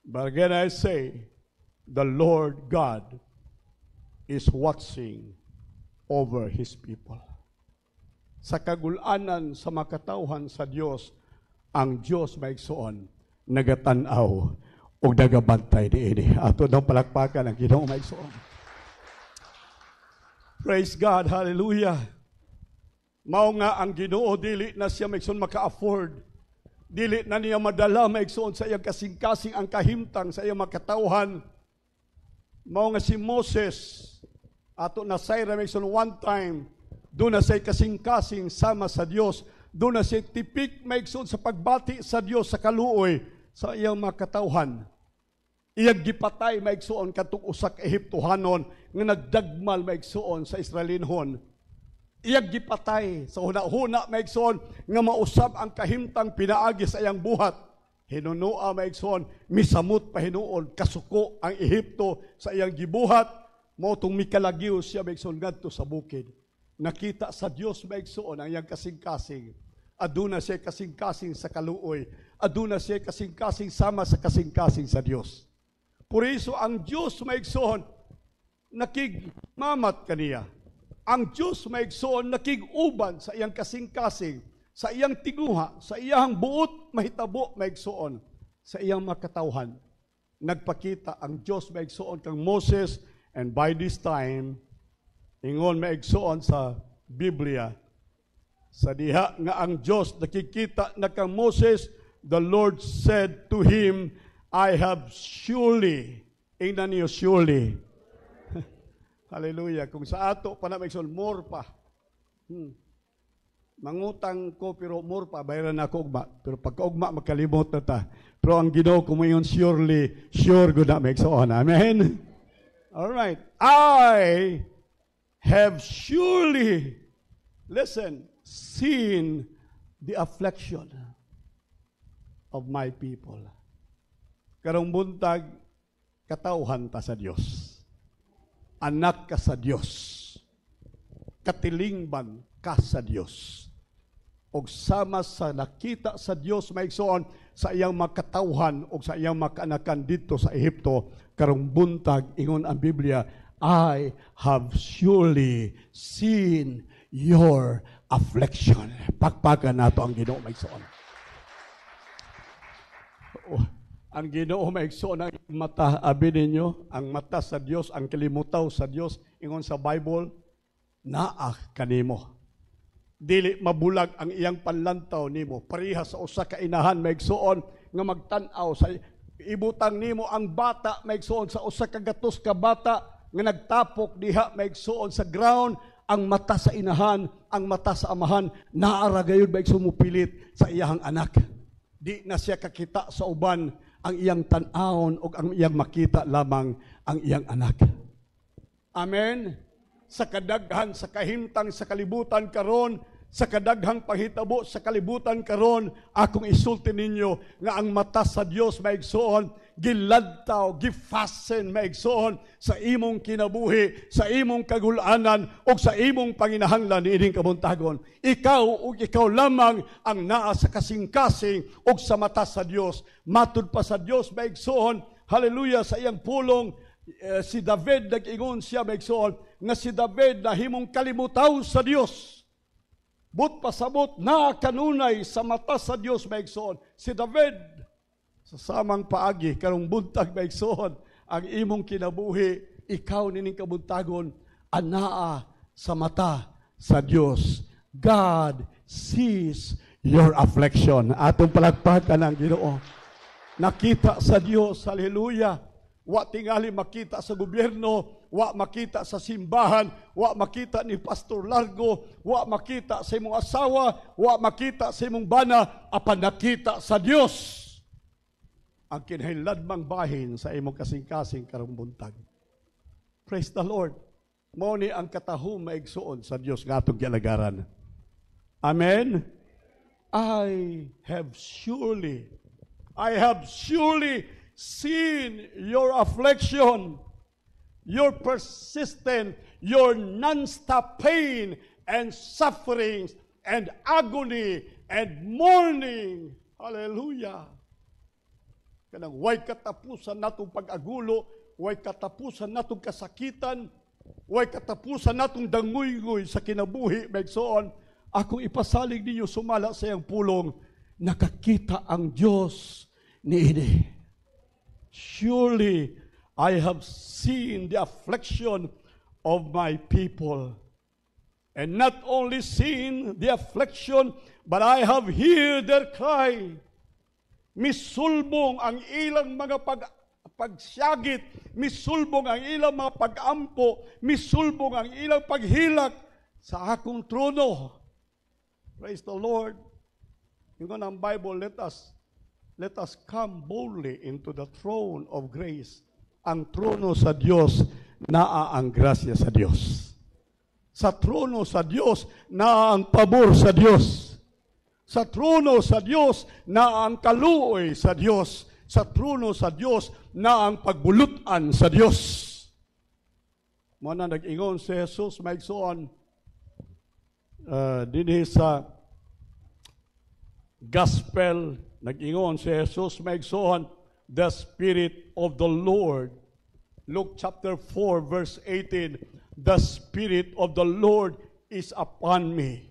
But again I say, the Lord God is watching over His people. Sa kagulanan sa makatawhan sa Dios, ang Dios maigsoon nagatanaw o nagabantay diini. Ato daw palakpakan ang Ginoo maigsoon. Praise God, hallelujah. Mao nga ang Ginoo dili na siya maigsoon maka-afford. Dili na niya madala maigsoon sa iyang kasing-kasing ang kahimtang sa iyang makatawhan. Mao nga si Moses ato nasayra maigsoon one time, doon na siya kasing-kasing sama sa Dios. Doon na siya tipik maigsoon sa pagbati sa Dios sa kaluoy sa iyang makatawhan. Iyang gipatay maigsoon katong usak Ehiptohanon nga nagdagmal maigsoon sa Israelinhon. Iyang gipatay sa huna-huna maigsoon nga mausab ang kahimtang pinaagi sa iyang buhat. Hinunua maigsoon, misamot pa hinuon, kasuko ang Ehipto sa iyang gibuhat. Mao tong mikalagyo siya maigsoon ngadto sa bukid. Nakita sa Dios maigsoon ang iyang kasing-kasing. Aduna siya kasing-kasing sa kaluoy. Aduna siya kasing-kasing sama sa kasing-kasing sa Dios. Por iso ang Dios maigsoon nakigmamat kaniya. Ang Dios maigsoon nakiguban sa iyang kasing-kasing, sa iyang tiguha, sa iyang buot mahitabo maigsoon, sa iyang makatawhan. Nagpakita ang Dios maigsoon kang Moses, and by this time ingon maigsoon sa Biblia, sa diha nga ang Diyos nakikita na kang Moses, the Lord said to him, I have surely, ingnan niyo surely. Hallelujah. Kung sa ato pa na maigsoon, more pa. Mangutang ko pero more pa, bayaran ako ugma. Pero pagka ugma, makalimot na ta. Pero ang Ginoo kumayon surely, sure good na maigsoon. Amen? Alright. I have surely, listen, seen the affliction of my people. Karong buntag, katawhan ta sa Dios. Anak ka sa Dios. Katilingban ka sa Dios. og sama sa nakita sa Dios maigsoon sa iyang makatawhan o sa iyang makanakan dito sa Ehipto, karong buntag ingon ang Biblia, I have surely seen your affliction. Pakpakan nato ang Ginoo maigsoon. Ang Ginoo maigsoon ang mata, abi ninyo, ang mata sa Dios, ang kalimutaw sa Dios, ingon sa Bible, naa kanimo. Dili mabulag ang iyang panlantaw nimo. Pareha sa usa ka inahan maigsoon nga magtan-aw sa ibutang nimo ang bata maigsoon sa usa ka gatos ka bata nga nagtapok diha maigsoon sa ground, ang mata sa inahan, ang mata sa amahan, naara gayud maigsoon mupilit sa iyang anak. Di na siya kakita sa uban ang iyang tan-awon o ang iyang makita lamang ang iyang anak. Amen. Sa kadaghan, sa kahimtang, sa kalibutan karon, sa kadaghang panghitabo sa kalibutan karon, akong isulti ninyo nga ang mata sa Dios maigsoon, giladtaw, gifasten maigsoon sa imong kinabuhi, sa imong kagulanan o sa imong panginahanglan niining kabuntagon. Ikaw o ikaw lamang ang naa sa kasing-kasing o sa mata sa Dios. Matud pa sa Dios maigsoon, hallelujah, sa iyang pulong, si David nag-ingon siya maigsoon nga si David nahimong kalimutaw sa Dios. But pasabot na kanunay sa mata sa Dios maigsoon. Si David sa samang paagi karong buntag maigsoon ang imong kinabuhi, ikaw nining kabuntagon anaa sa mata sa Dios. God sees your affliction. Atong palagpakan ang Ginoo. Nakita sa Dios, hallelujah. Wa tingali makita sa gobyerno, wa makita sa simbahan, wa makita ni Pastor Largo, wa makita sa imong asawa, wa makita sa imong bana, apan nakita sa Dios ang kinahanglanmang bahin sa imong kasing-kasing karong buntag. Praise the Lord. Mao ni ang katahom maigsuon sa Dios nga atong gialagaran. Amen. I have surely seen your affliction, your persistent, your non-stop pain and sufferings and agony and mourning. Hallelujah. Kanang way katapusan natong pag-agulo, way katapusan natong kasakitan, way katapusan natong danguy-nguy sa kinabuhi, maigsoon. Akong ipasalig ninyo sumala sa iyang pulong, nakakita ang Diyos niini. Surely, I have seen the affliction of my people. And not only seen the affliction, but I have heard their cry. Misulbong ang ilang mga pagsyagit, misulbong ang ilang mga pag-ampo, misulbong ang ilang paghilak sa akong trono. Praise the Lord. Yung ang Bible, let us come boldly into the throne of grace. Ang trono sa Diyos, naa ang grasya sa Diyos. Sa trono sa Diyos, naa ang pabor sa Diyos. Sa trono sa Diyos, naa ang kaluoy sa Diyos. Sa trono sa Diyos, naa ang pagbulutan sa Diyos. Muna nag-ingon si Jesus, maigsoon, dinhi sa gospel, nag-ingon si Jesus, maigsoon, the Spirit of the Lord. Luke chapter 4 verse 18, the Spirit of the Lord is upon me.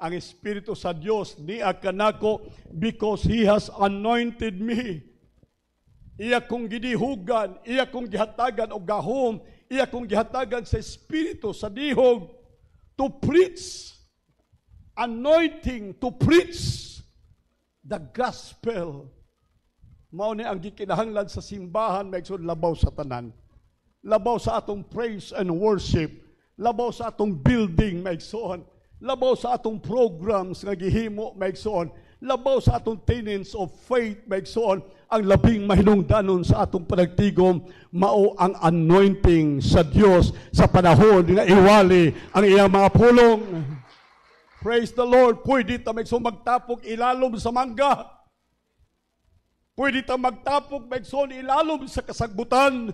Ang Espiritu sa Dios niya kanako because He has anointed me. Iya kong gidihugan, iya kong gihatagan og gahom, iya kong gihatagan sa Espiritu sa dihog to preach, anointing to preach the gospel. Mao ni ang gikinahanglan sa simbahan, maigsoon, labaw sa tanan. Labaw sa atong praise and worship. Labaw sa atong building, maigsoon. Labaw sa atong programs nga gihimo, maigsoon. Labaw sa atong tenets of faith, maigsoon. Ang labing mahinungdanon sa atong panagtigom, mao ang anointing sa Dios sa panahon nga iwali ang iyang mga pulong. Praise the Lord. Pwede ta maigsoon magtapok ilalom sa mangga. Pwede ta magtapok maigsoon ilalom sa kasagbutan.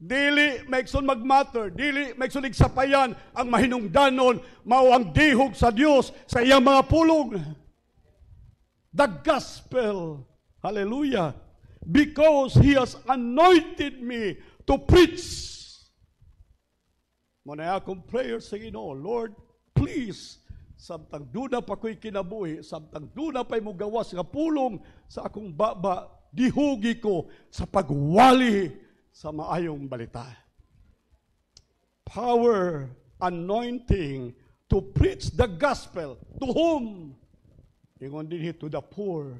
Dili maigsoon magmatter, dili maigsoon igsapayan ang mahinungdanon mao ang dihog sa Dios sa iyang mga pulong. The gospel. Hallelujah. Because He has anointed me to preach. Muna akong prayer sa Ginoo, Lord, please, samtang duna pa ko'y kinabuhi, samtang duna pa'y mugawas nga pulong sa akong baba, dihugi ko sa pagwali sa maayong balita. Power, anointing to preach the gospel. To whom? Ingon din to the poor.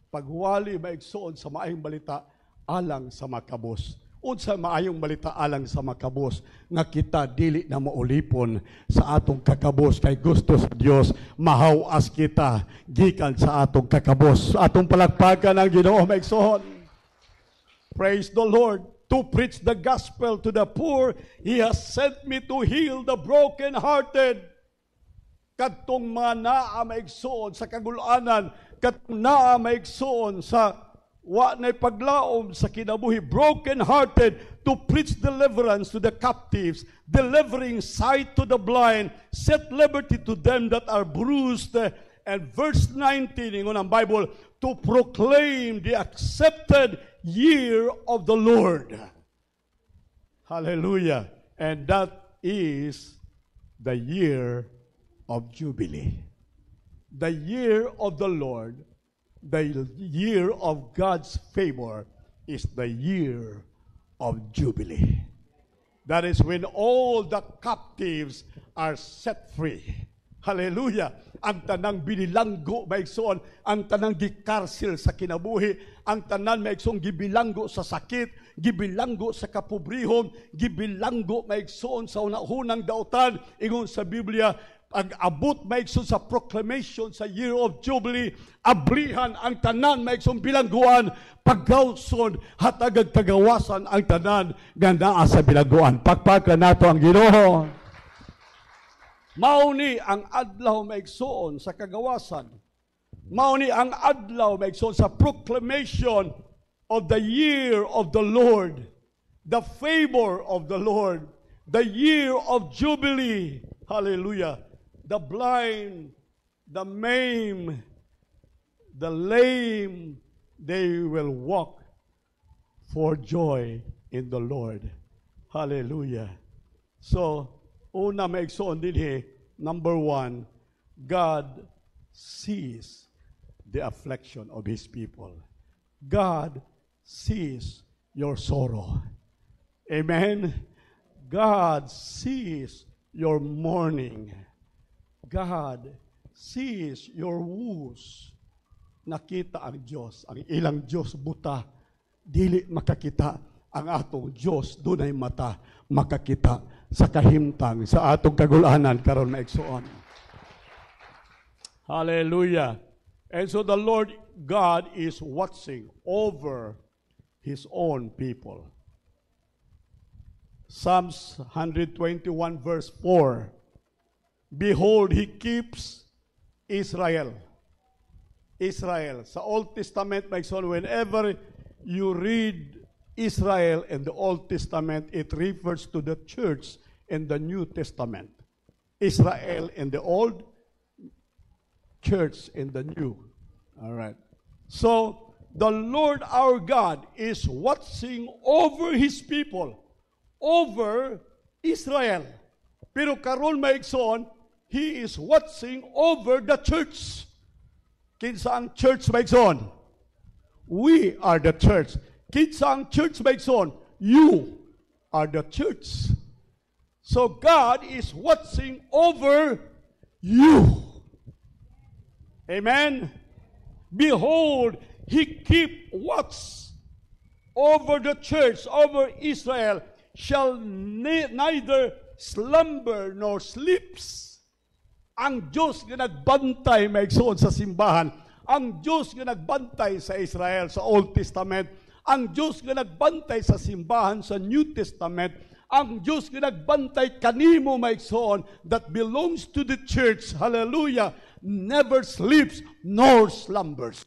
Pagwali maigsoon sa maayong balita alang sa makabos. Unsa maayong balita alang sa makabos nga kita dili na maulipon sa atong kakabos kay gusto sa Dios mahawas kita gikan sa atong kakabos. Atong palakpakan ang Ginoo maigsoon. Praise the Lord. To preach the gospel to the poor, He has sent me to heal the broken-hearted. Kadtong mga naa maigsoon sa kagulanan, kadtong naa maigsoon sa wa na'y paglaom sa kinabuhi, broken-hearted, to preach deliverance to the captives, delivering sight to the blind, set liberty to them that are bruised. And verse 19, ingon ang Bible, to proclaim the accepted year of the Lord. Hallelujah. And that is the year of Jubilee. The year of the Lord, the year of God's favor, is the year of Jubilee. That is when all the captives are set free. Hallelujah. Ang tanang binilanggo maigsoon, ang tanang gikarsil sa kinabuhi, ang tanan maigsoon gibilanggo sa sakit, gibilanggo sa kapobrihon, gibilanggo maigsoon sa unahunang dautan. Ingon sa Biblia, pag-abot maigsoon sa proclamation sa year of Jubilee, ablihan ang tanan maigsoon bilangguan, paggawson hatagag kagawasan ang tanan nga naa sa bilangguan. Pakpakan nato ang Ginoo. Mauni ang adlaw maigsoon sa kagawasan. Mauni ang adlaw maigsoon sa proclamation of the year of the Lord, the favor of the Lord, the year of Jubilee. Hallelujah. The blind, the maimed, the lame, they will walk for joy in the Lord. Hallelujah. So, una maigsoon din number one, God sees the affliction of His people. God sees your sorrow. Amen? God sees your mourning. God sees your woes. Nakita ang Diyos, ang ilang Diyos buta, dili makakita. Ang atong Diyos dunay mata, makakita sa kahimtang sa atong kagulanan karon maigsoon. Hallelujah. And so the Lord God is watching over His own people. Psalms 121 verse 4. Behold, He keeps Israel. Israel. Sa Old Testament, maigsoon, whenever you read Israel in the Old Testament, it refers to the church in the New Testament. Israel in the Old, church in the New. All right. So, the Lord our God is watching over His people, over Israel. Pero karon maigsoon, He is watching over the church. Kinsa ang church maigsoon? We are the church. Kinsa ang church maigsoon? You are the church. So God is watching over you. Amen? Behold, He keep watch over the church, over Israel, shall neither slumber nor sleeps. Ang Diyos nga nagbantay maigsoon sa simbahan. Ang Diyos nga nagbantay sa Israel sa Old Testament. Ang Diyos nga nagbantay sa simbahan sa New Testament. Ang Diyos nga nagbantay kanimo maigsoon that belongs to the church. Hallelujah. Never sleeps nor slumbers.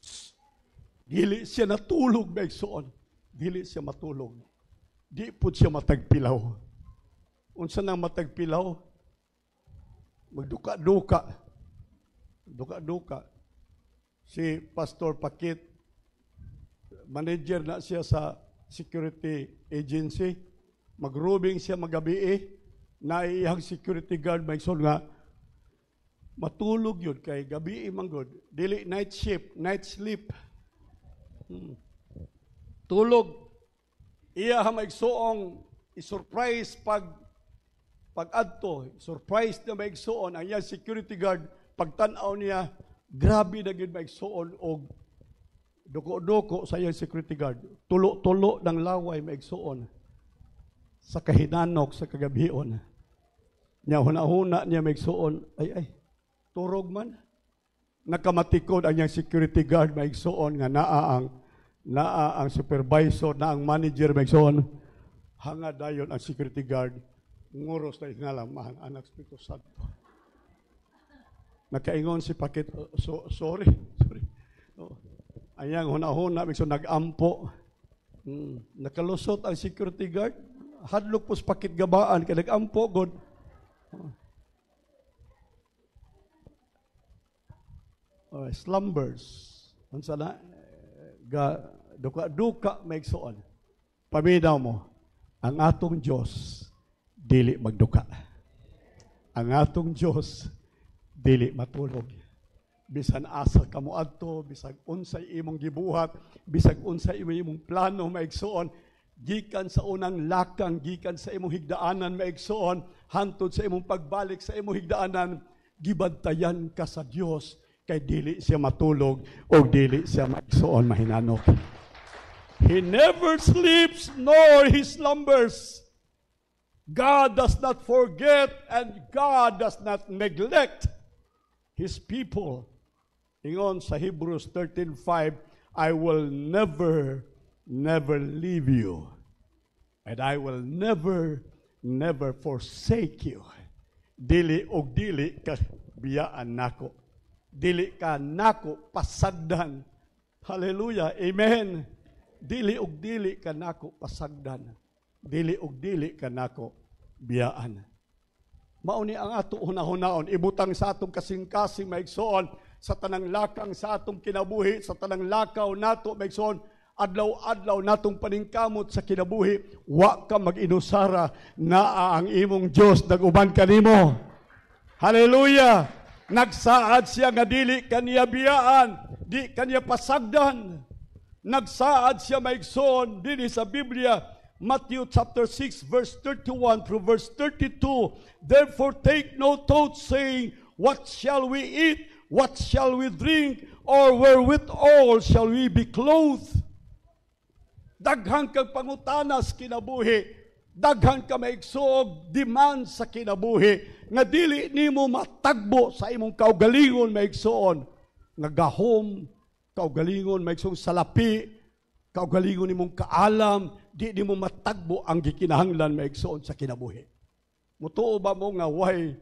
Dili siya natulog maigsoon. Dili siya matulog. di po siya matagpilaw. Unsa nang matagpilaw? Magduka-duka. Duka-duka. Si Pastor Pakit, manager na siya sa security agency, magrubing siya magabi na iyang security guard maigsoon nga matulog yun kay gabi manggod dili night shift, night sleep. Tulog iya maigsoong i-surprise pag-adto, surprise na maigsoon ang iyang security guard pagtan-aw niya grabe na gyud maigsoon og doko-doko sa iyang security guard. Tulo-tulo ng laway maigsoon sa kahinanok sa kagabion. Nya huna-huna niya maigsoon, ay, turog man. Nakamatikod ang iyang security guard maigsoon nga naa ang supervisor, na ang manager maigsoon. Hanga dayon ang security guard, nguros na inalamahan, anak Espiritu Santo. Nakaingon si Pakit, sorry. Ayang huna-huna, maigsoon nag-ampo. Nakalusot ang security guard, hadlok po sa Pakit gabaan, kaya nag-ampo, God. Slumbers. Unsa na duka maigsoon. Paminaw mo, ang atong Dios dili magduka. Ang atong Dios dili matulog. Bisan asa kamo adto, bisag unsay imong gibuhat, bisag unsay imong plano maigsoon, gikan sa unang lakang, gikan sa imong higdaanan maigsoon, hantod sa imong pagbalik sa imong higdaanan, gibantayan ka sa Dios kay dili siya matulog o dili siya maigsoon mahinanok. He never sleeps nor he slumbers. God does not forget and God does not neglect His people. Ingon sa Hebrews 13:5, I will never leave you, and I will never forsake you. Dili og dili ka biyaan nako. Dili ka nako pasagdan. Hallelujah. Amen. Dili og dili ka nako pasagdan. Dili og dili ka nako biyaan. Mauni ang ato hunahon ibutang sa atong kasing-kasing maigsoon sa tanang lakang sa atong kinabuhi, sa tanang lakaw nato maigsoon, adlaw-adlaw natong paningkamot sa kinabuhi, wa ka mag-inusara na ang imong Dios nag-uban kanimo. Hallelujah! Nagsaad siya nga dili kaniya biyaan, di kaniya pasagdan. Nagsaad siya maigsoon dinhi sa Biblia, Matthew chapter 6 verse 31 through verse 32. Therefore take no thought saying, what shall we eat? What shall we drink? Or wherewithal shall we be clothed? Daghan kang pangutanas kinabuhi. Daghan ka maigsoog demand sa kinabuhi. Nga dili nimo matagbo sa imong kaugalingon maigsoon. Nga gahom, kaugalingon maigsoong salapi, kaugalingon nimong kaalam, di nimo matagbo ang gikinahanglan maigsoon sa kinabuhi. Mutuo ba mo nga way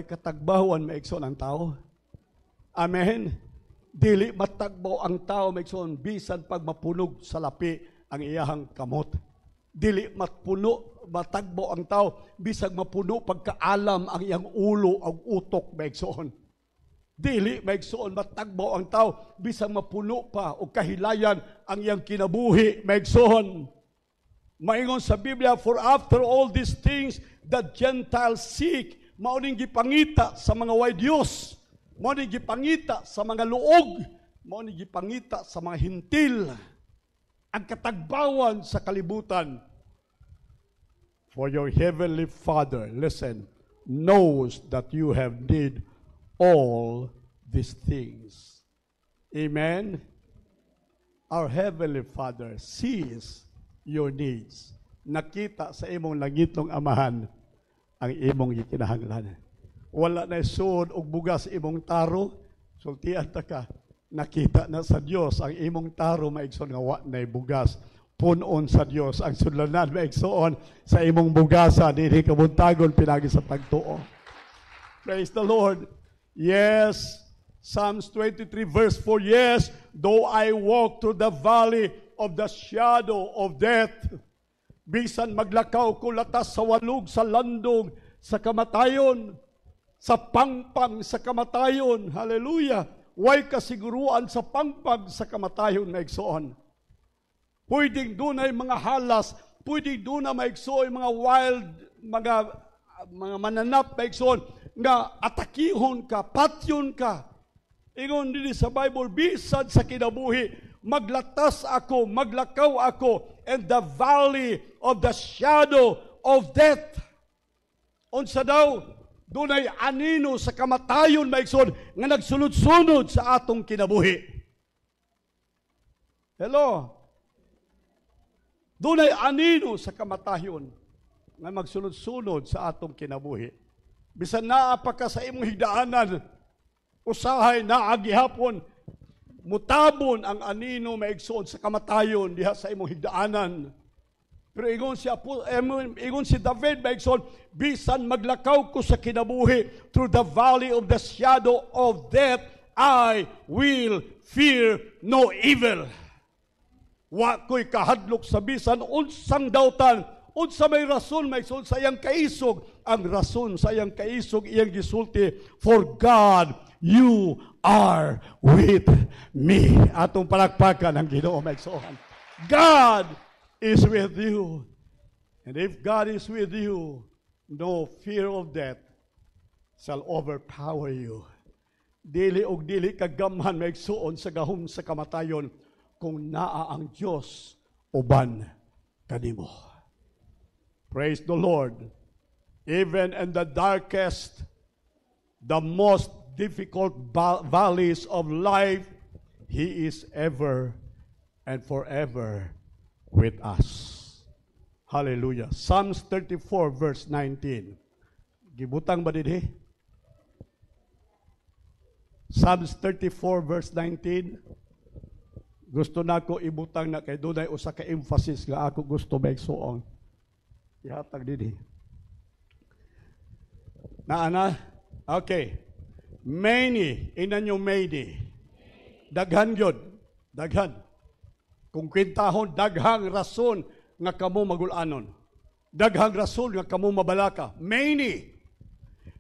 katagbawan maigsoon ang tao? Amen. Dili matagbaw ang tao maigsoon bisan pag mapunog sa lapi ang iyahang kamot. Dili matagbaw ang tao bisag mapuno pagkaalam ang iyang ulo ang utok maigsoon. Dili maigsoon matagbaw ang tao bisag mapuno pa o kahilayan ang iyang kinabuhi maigsoon. Maingon sa Biblia, for after all these things the Gentiles seek, mauning gipangita sa mga way Diyos, mauning gipangita sa mga luog, mauning gipangita sa mga hintil, ang katagbawan sa kalibutan. For your heavenly Father, listen, knows that you have need all these things. Amen? Our heavenly Father sees your needs. Nakita sa imong langitong amahan ang imong gikinahanglan. Wala na suod og bugas sa imong taro, sultian ta ka. Nakita na sa Dios ang imong taro maigsoon nga wa nay bugas. Punon sa Dios ang sudlanan maigsoon sa imong bugasa dinhi kabuntagon pinagi sa pagtuo. Praise the Lord. Yes, Psalms 23 verse 4, yes, though I walk through the valley of the shadow of death, Bisan maglakaw ko latas sa walog, sa landong, sa kamatayon, sa pangpang sa kamatayon. Hallelujah! Way kasiguruan sa pangpang sa kamatayon na igsoon. Pwedeng dunay mga halas, pwedeng dunay maigsoon mga wild, mga mananap na igsoon, nga atakihon ka, patyon ka. Ingon din sa Bible, bisan sa kinabuhi, maglatas ako, maglakaw ako, in the valley of the shadow of death. Unsa daw, dunay anino sa kamatayon maigsoon nga nagsunod-sunod sa atong kinabuhi. Hello? Dunay anino sa kamatayon nga magsunod-sunod sa atong kinabuhi. Bisan naa pa ka sa imong higdaanan, usahay naa gihapon, mutabon ang anino maigsoon sa kamatayon diha sa imong higdaanan. Pero ingon si David maigsoon, bisan maglakaw ko sa kinabuhi through the valley of the shadow of death, I will fear no evil. Wa ko'y kahadlok sa bisan unsang dautan, unsa may rason maigsoon sa iyang kaisog, ang rason sa iyang kaisog iyang gisulti, for God, you are with me. Atong palakpakan ang Ginoo maigsoon. God is with you. And if God is with you, no fear of death shall overpower you. Dili og dili kagamhan maigsuon sa gahom sa kamatayon kung naa ang Dios uban kanimo. Praise the Lord. Even in the darkest, the most difficult valleys of life, He is ever and forever with us. Hallelujah. Psalms 34 verse 19. Gibutang ba dinhi? Psalms 34 verse 19. Gusto nako ibutang na kay dunay usa ka emphasis nga ako gusto maigsuon. Ihatag dinhi. Naana? Okay. Many, inanyo many. Daghan gyud, daghan. Kung kwintahon, daghang rason nga kamo magulanon. Daghang rason nga kamo mabalaka. Many.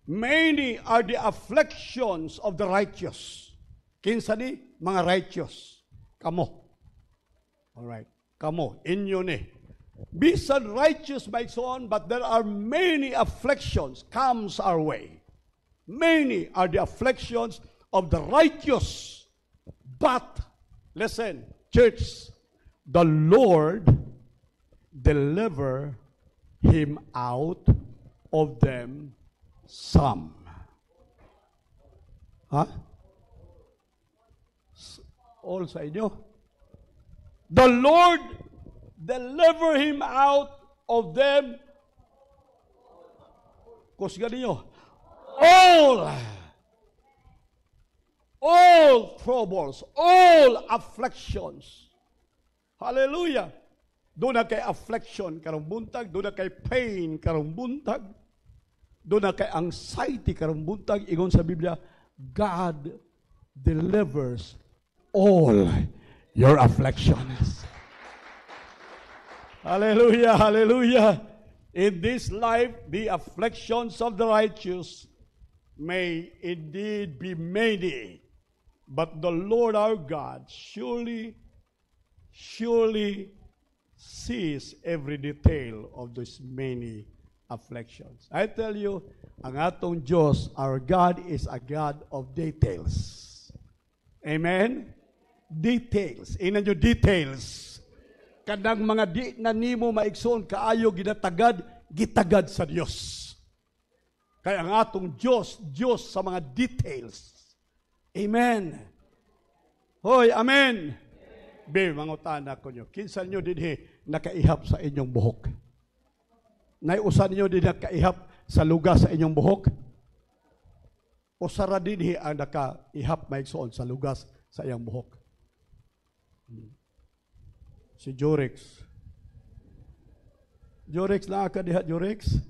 Many are the afflictions of the righteous. Kinsa ni? Mga righteous. Kamo. Alright. Kamo. Inyo ni. Bisan righteous maigsoon, but there are many afflictions comes our way. Many are the afflictions of the righteous. But, listen, church, the Lord deliver him out of them some. Huh? All sa inyo. The Lord deliver him out of them. Kusga ninyo. All troubles, all afflictions. Hallelujah. Doon na kay affliction karong buntag, doon na kay pain karong buntag, doon na kay anxiety karong buntag. Ingon sa Biblia, God delivers all your afflictions. Hallelujah, hallelujah. In this life, the afflictions of the righteous may indeed be many, but the Lord our God surely sees every detail of these many afflictions. I tell you, ang atong Diyos, our God is a God of details. Amen? Details. Inan nyo, details. Kadang mga di na nimo maigsoon kaayo gitagad sa Dios. Kaya ang atong Diyos sa mga details. Amen. Hoy, amen. Be, mangutana ko nyo. Kinsan nyo dinhi nakaihap sa inyong buhok? Naiusan nyo din nakaihap sa lugar sa inyong buhok? O sara dinhi ang nakaihap maigsoon sa lugar sa iyang buhok? Si Jorex. Jorex na ka diha, Jorex?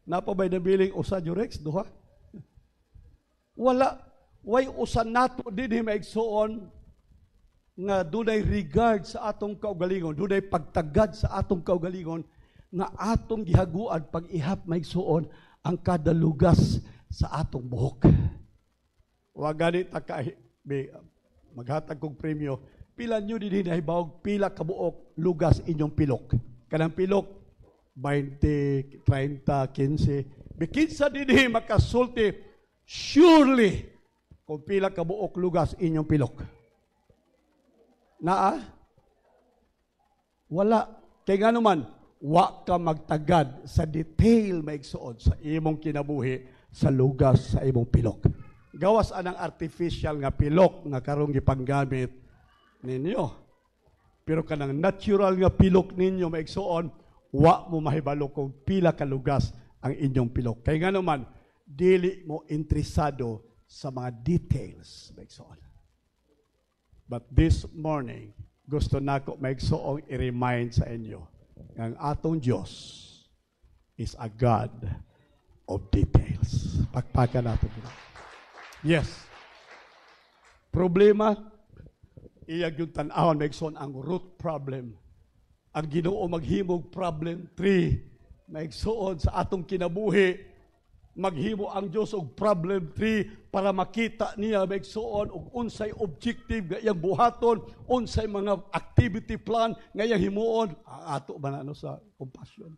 Napabay na biling usa, Jorex? Duha? Wala. Way usa nato din maigsoon nga dunay regard sa atong kaugalingon, dunay pagtagad sa atong kaugalingon, nga atong gihaguan pag ihap maigsuon ang kada lugas sa atong buhok. Wa gani ta ka maghatag kog premyo, pila nyo din hinahibawag, pila kabuok lugas inyong pilok. Kanang pilok 20, 30, 15. Bikinsa din makasulti surely kung pila kabuok lugas inyong pilok. Naa? Wala. Kaya nga naman, wa ka magtagad sa detail maigsuon sa imong kinabuhi sa lugas sa imong pilok. Gawas anang artificial nga pilok nga karong gipanggamit ninyo. Pero kanang natural nga pilok ninyo maigsuon, wa mo mahibalo kung pila ka lugas ang inyong pilok. Kaya nga naman, dili mo interesado sa mga details maigsuon. But this morning, gusto nako maigsuong i-remind sa inyo ang atong Diyos is a God of details. Pakpakan natin. Yes. Problema, iyag yung tan-awon, maigsuon ang root problem. Ang Ginoo maghimog problem 3, maigsuon sa atong kinabuhi, maghimo ang Diyos og problem 3 para makita niya maigsuon og unsay objective nga iyang buhaton, unsay mga activity plan nga iyang himuon. Ato ba na sa compassion?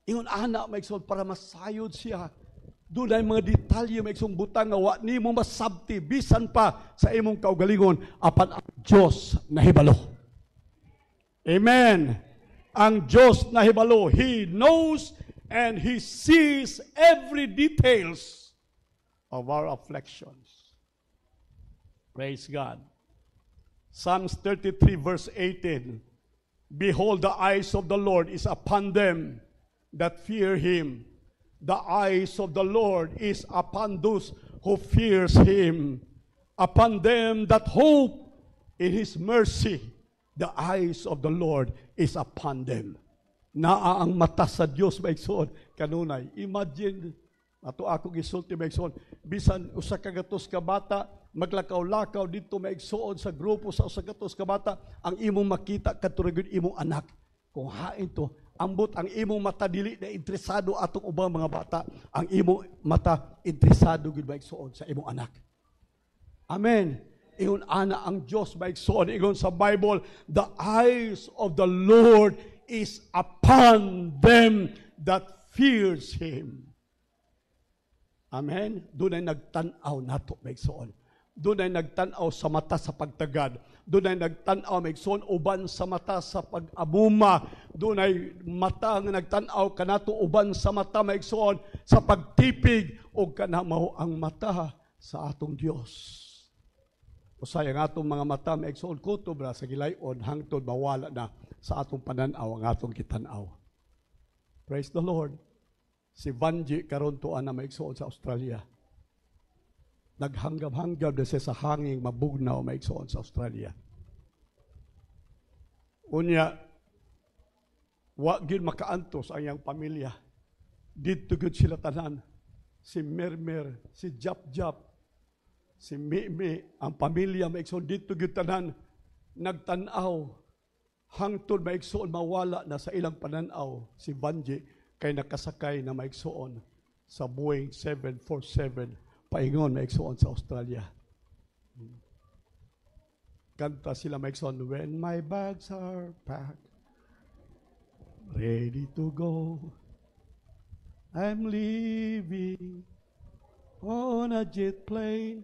Ingon ana maigsuon para masayod siya. Doon ay mga detalye maigsuon butang nga wa nimo masabti bisan pa sa imong kaugalingon apan ang Diyos nahibalo. Amen. Ang Diyos nahibalo. He knows and He sees every details of our afflictions. Praise God. Psalms 33 verse 18. Behold, the eyes of the Lord is upon them that fear Him. The eyes of the Lord is upon those who fears Him. Upon them that hope in His mercy. The eyes of the Lord is upon them. Naa ang mata sa Dios maigsoon kanunay. Imagine ato ako gisulti maigsoon bisan usa ka gatos ka bata maglakaw-lakaw dito maigsoon sa grupo sa usa ka gatos ka bata ang imong makita katurog imong anak. Kung hain to ambot ang imong mata dili na interesado atong ubang mga bata, ang imong mata interesado gid maigsoon sa imong anak. Amen. Ingon ana ang Dios maigsoon ingon sa Bible, the eyes of the Lord is upon them that fears Him. Amen? Doon ay nagtanaw nato, maigsoon. Doon ay nagtanaw sa mata sa pagtagad. Doon ay nagtanaw, maigsoon, uban sa mata sa pag-amuma. Doon ay mata nga nagtanaw kanato uban sa mata, maigsoon, sa pagtipig o kanamaw ang mata sa atong Dios. Usay ang atong mga mata, maigsoon, kutob na sa gilayon, hangtod mawala na sa atong pananaw ang atong kitanaw. Praise the Lord. Si Vanji karon tuan na maigsoon sa Australia. Naghanggab-hanggab na siya sa hanging mabugnaw maigsoon sa Australia. Unya, wa gyud makaantos ang iyang pamilya. Dito gyud sila tanan. Si Mermer, si Jap-Jap, si Mimi, ang pamilya maigsoon dito gyud tanan nagtanaw. Hangtod maigsoon mawala na sa ilang pananaw si Vanji kay nakasakay na maigsoon sa Boeing 747 paingon maigsoon sa Australia. Kanta sila maigsoon, when my bags are packed, ready to go, I'm leaving on a jet plane.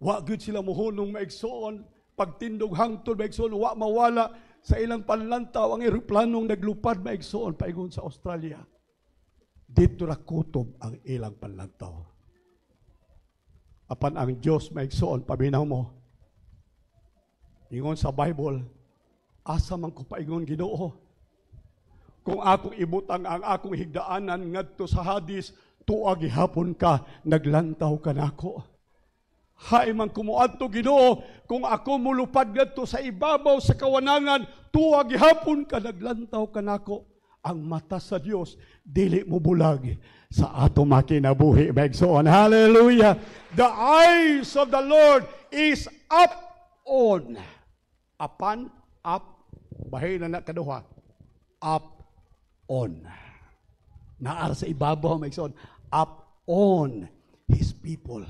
Wa gyud sila mohunong maigsoon pagtindog hangtod maigsoon wa mawala sa ilang panlantaw ang eroplanong naglupad maigsoon paingon sa Australia. Dito ra kutob ang ilang panlantaw. Apan ang Dios maigsoon paminaw mo. Ingon sa Bible, asa man ko paingon Ginoo. Kung akong ibutang ang akong higdaanan ngadto sa Hades, tuwa gihapon ka naglantaw ka nako. Hay man kumuadto Ginoo, kung ako mulupad ngadto sa ibabaw sa kawanangan, tuwa gihapon ka naglantaw kanako. Ang mata sa Dios dili mo bulag sa ato makinabuhi maigsoon. Hallelujah. The eyes of the Lord is up on Upon, up, bahay na kaduha. Up, on. Naar sa ibabaw, maigsoon. Up on His people.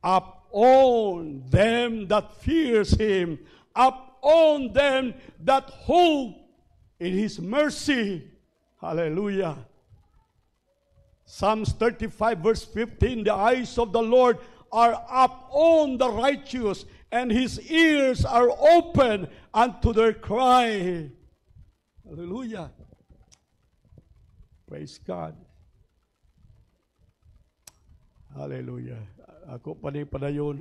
Up on them that fears Him. Up on them that hope in His mercy. Hallelujah. Psalms 35 verse 15, the eyes of the Lord are up on the righteous, and His ears are open unto their cry. Hallelujah. Praise God. Hallelujah. Ako pa rin padayon.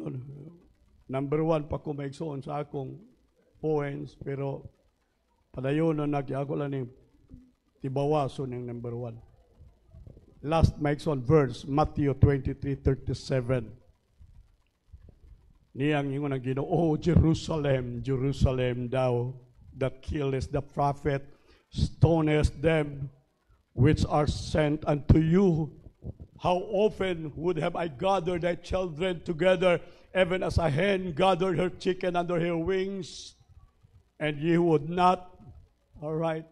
Number 1 pa ko maigsoon sa akong poems, pero padayon na ako lang yung tibawaso ng number 1. Last maigsoon verse, Matthew 23:37. Niyang yung nang Ginoo, "Oh Jerusalem, Jerusalem, thou that killest the prophet, stonest them which are sent unto you. How often would have I gathered thy children together, even as a hen gathered her chicken under her wings, and ye would not." All right.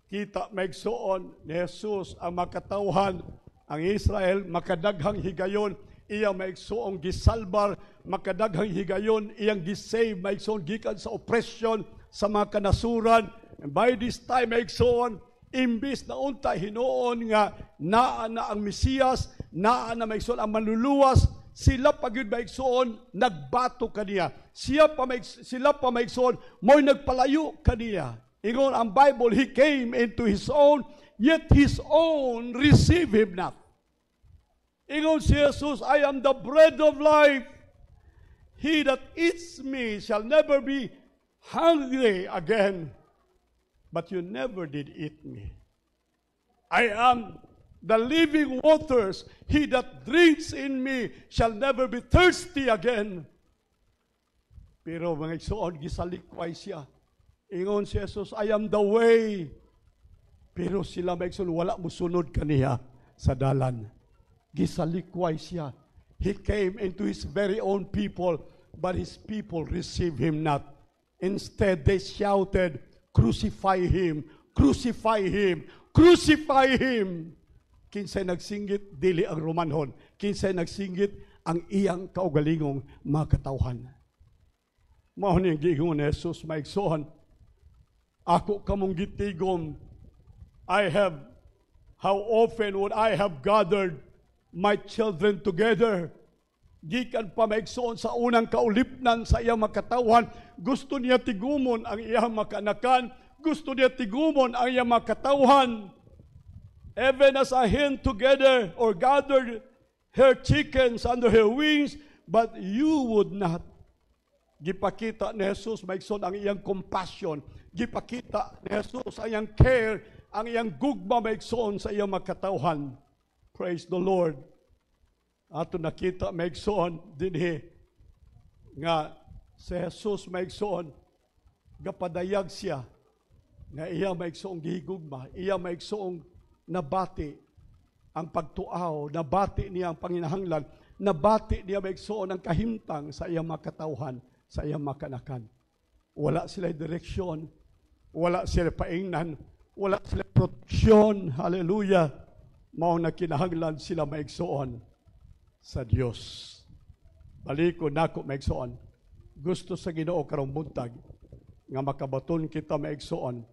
Kita maigsoon ni Jesus ang makatawhan, ang Israel makadaghang higayon, iya maigsoong gisalbar, makadaghang higayon, iyang gisave, maigsoon gikan sa oppression sa mga kanasuran. And by this time maigsoon, imbis na unta hinuon nga naa na ang Mesiyas, naa na maigsoon ang manluluwas, sila pagyud maigsoon nagbato kaniya. Sila pa maigsoon mo'y nagpalayo kaniya. Ingon ang Bible, He came into His own, yet His own receive Him not. Ingon si Jesus, I am the bread of life. He that eats me shall never be hungry again. But you never did eat me. I am the living waters. He that drinks in me shall never be thirsty again. Pero mga igsoon, gisalikway siya. Ingon si Jesus, I am the way. Pero sila mga igsoon, wala mo sunod kaniya sa dalan. Gisalikway siya. He came into His very own people, but His people received Him not. Instead, they shouted, "Crucify Him! Crucify Him! Crucify Him!" Kinsay nagsinggit, dili ang Romanhon. Kinsay nagsinggit, ang iyang kaugalingong mga katawhan. Mao niyang giingon ni Jesus, maigsoon, ako kamong gitigom, how often would I have gathered my children together? Gikan pa maigsoon sa unang kaulipnan sa iyang makatawan, gusto niya tigumon ang iyang makanakan, gusto niya tigumon ang iyang makatawhan. Even as a hen together or gathered her chickens under her wings, but you would not. Gipakita ni Jesus maigsoon ang iyang compassion. Gipakita ni Jesus ang iyang care, ang iyang gugma maigsoon sa iyang makatawhan. Praise the Lord. Ato nakita maigsoon dinhi nga si Jesus maigsoon gapadayag siya nga iya maigsoong gihigugma, iya maigsoong nabati ang pagtuaw, nabati niya ang panginahanglan, nabati niya maigsoon ang kahimtang sa iyang makatawhan, sa iyang makanakan. Wala sila direksyon, wala sila paingnan, wala sila proteksyon. Hallelujah. Mao na kinahanglan sila maigsoon sa Dios. Baliko nako maigsoon. Gusto sa Ginoo karong buntag nga makabaton kita maigsoon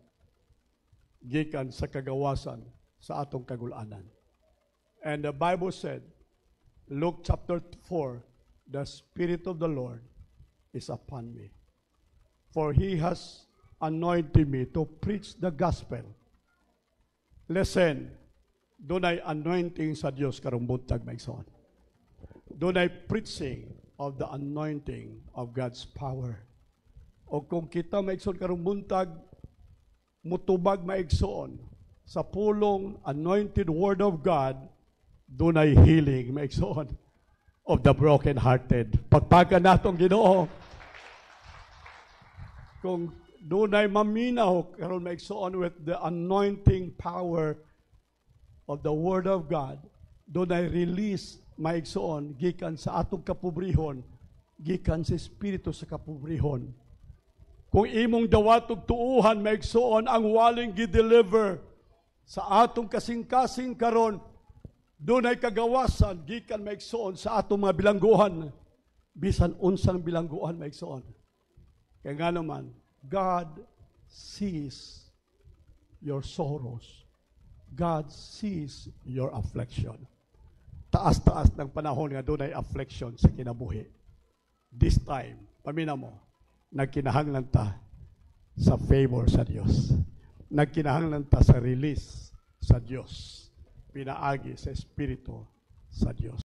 gikan sa kagawasan sa atong kagulanan. And the Bible said, Luke chapter 4, the Spirit of the Lord is upon me. For He has anointed me to preach the gospel. Listen, dunay anointing sa Dios karong buntag maigsoon. Dunay preaching of the anointing of God's power. O kung kita maigsoon karong buntag, mutubag maigsoon sa pulong anointed word of God, dunay healing maigsoon of the broken-hearted. Pagpagan natong Ginoo. Kung dunay maminaw karon maigsoon with the anointing power of the word of God, dunay release maigsoon gikan sa atong kapobrehon, gikan sa espiritu sa kapobrehon. Kung imong dawatog tuuhan, maigsuon ang waling gi-deliver sa atong kasing-kasing karon, dunay kagawasan, gikan maigsuon sa atong mga bilangguhan. Bisan unsang bilangguhan maigsuon. Kaya nga naman, God sees your sorrows. God sees your affliction. Taas-taas ng panahon nga dunay affliction sa kinabuhi. This time, pamina mo, nagkinahanglan ta sa favor sa Dios. Nagkinahanglan ta sa release sa Dios. Pinaagi sa Espiritu sa Dios.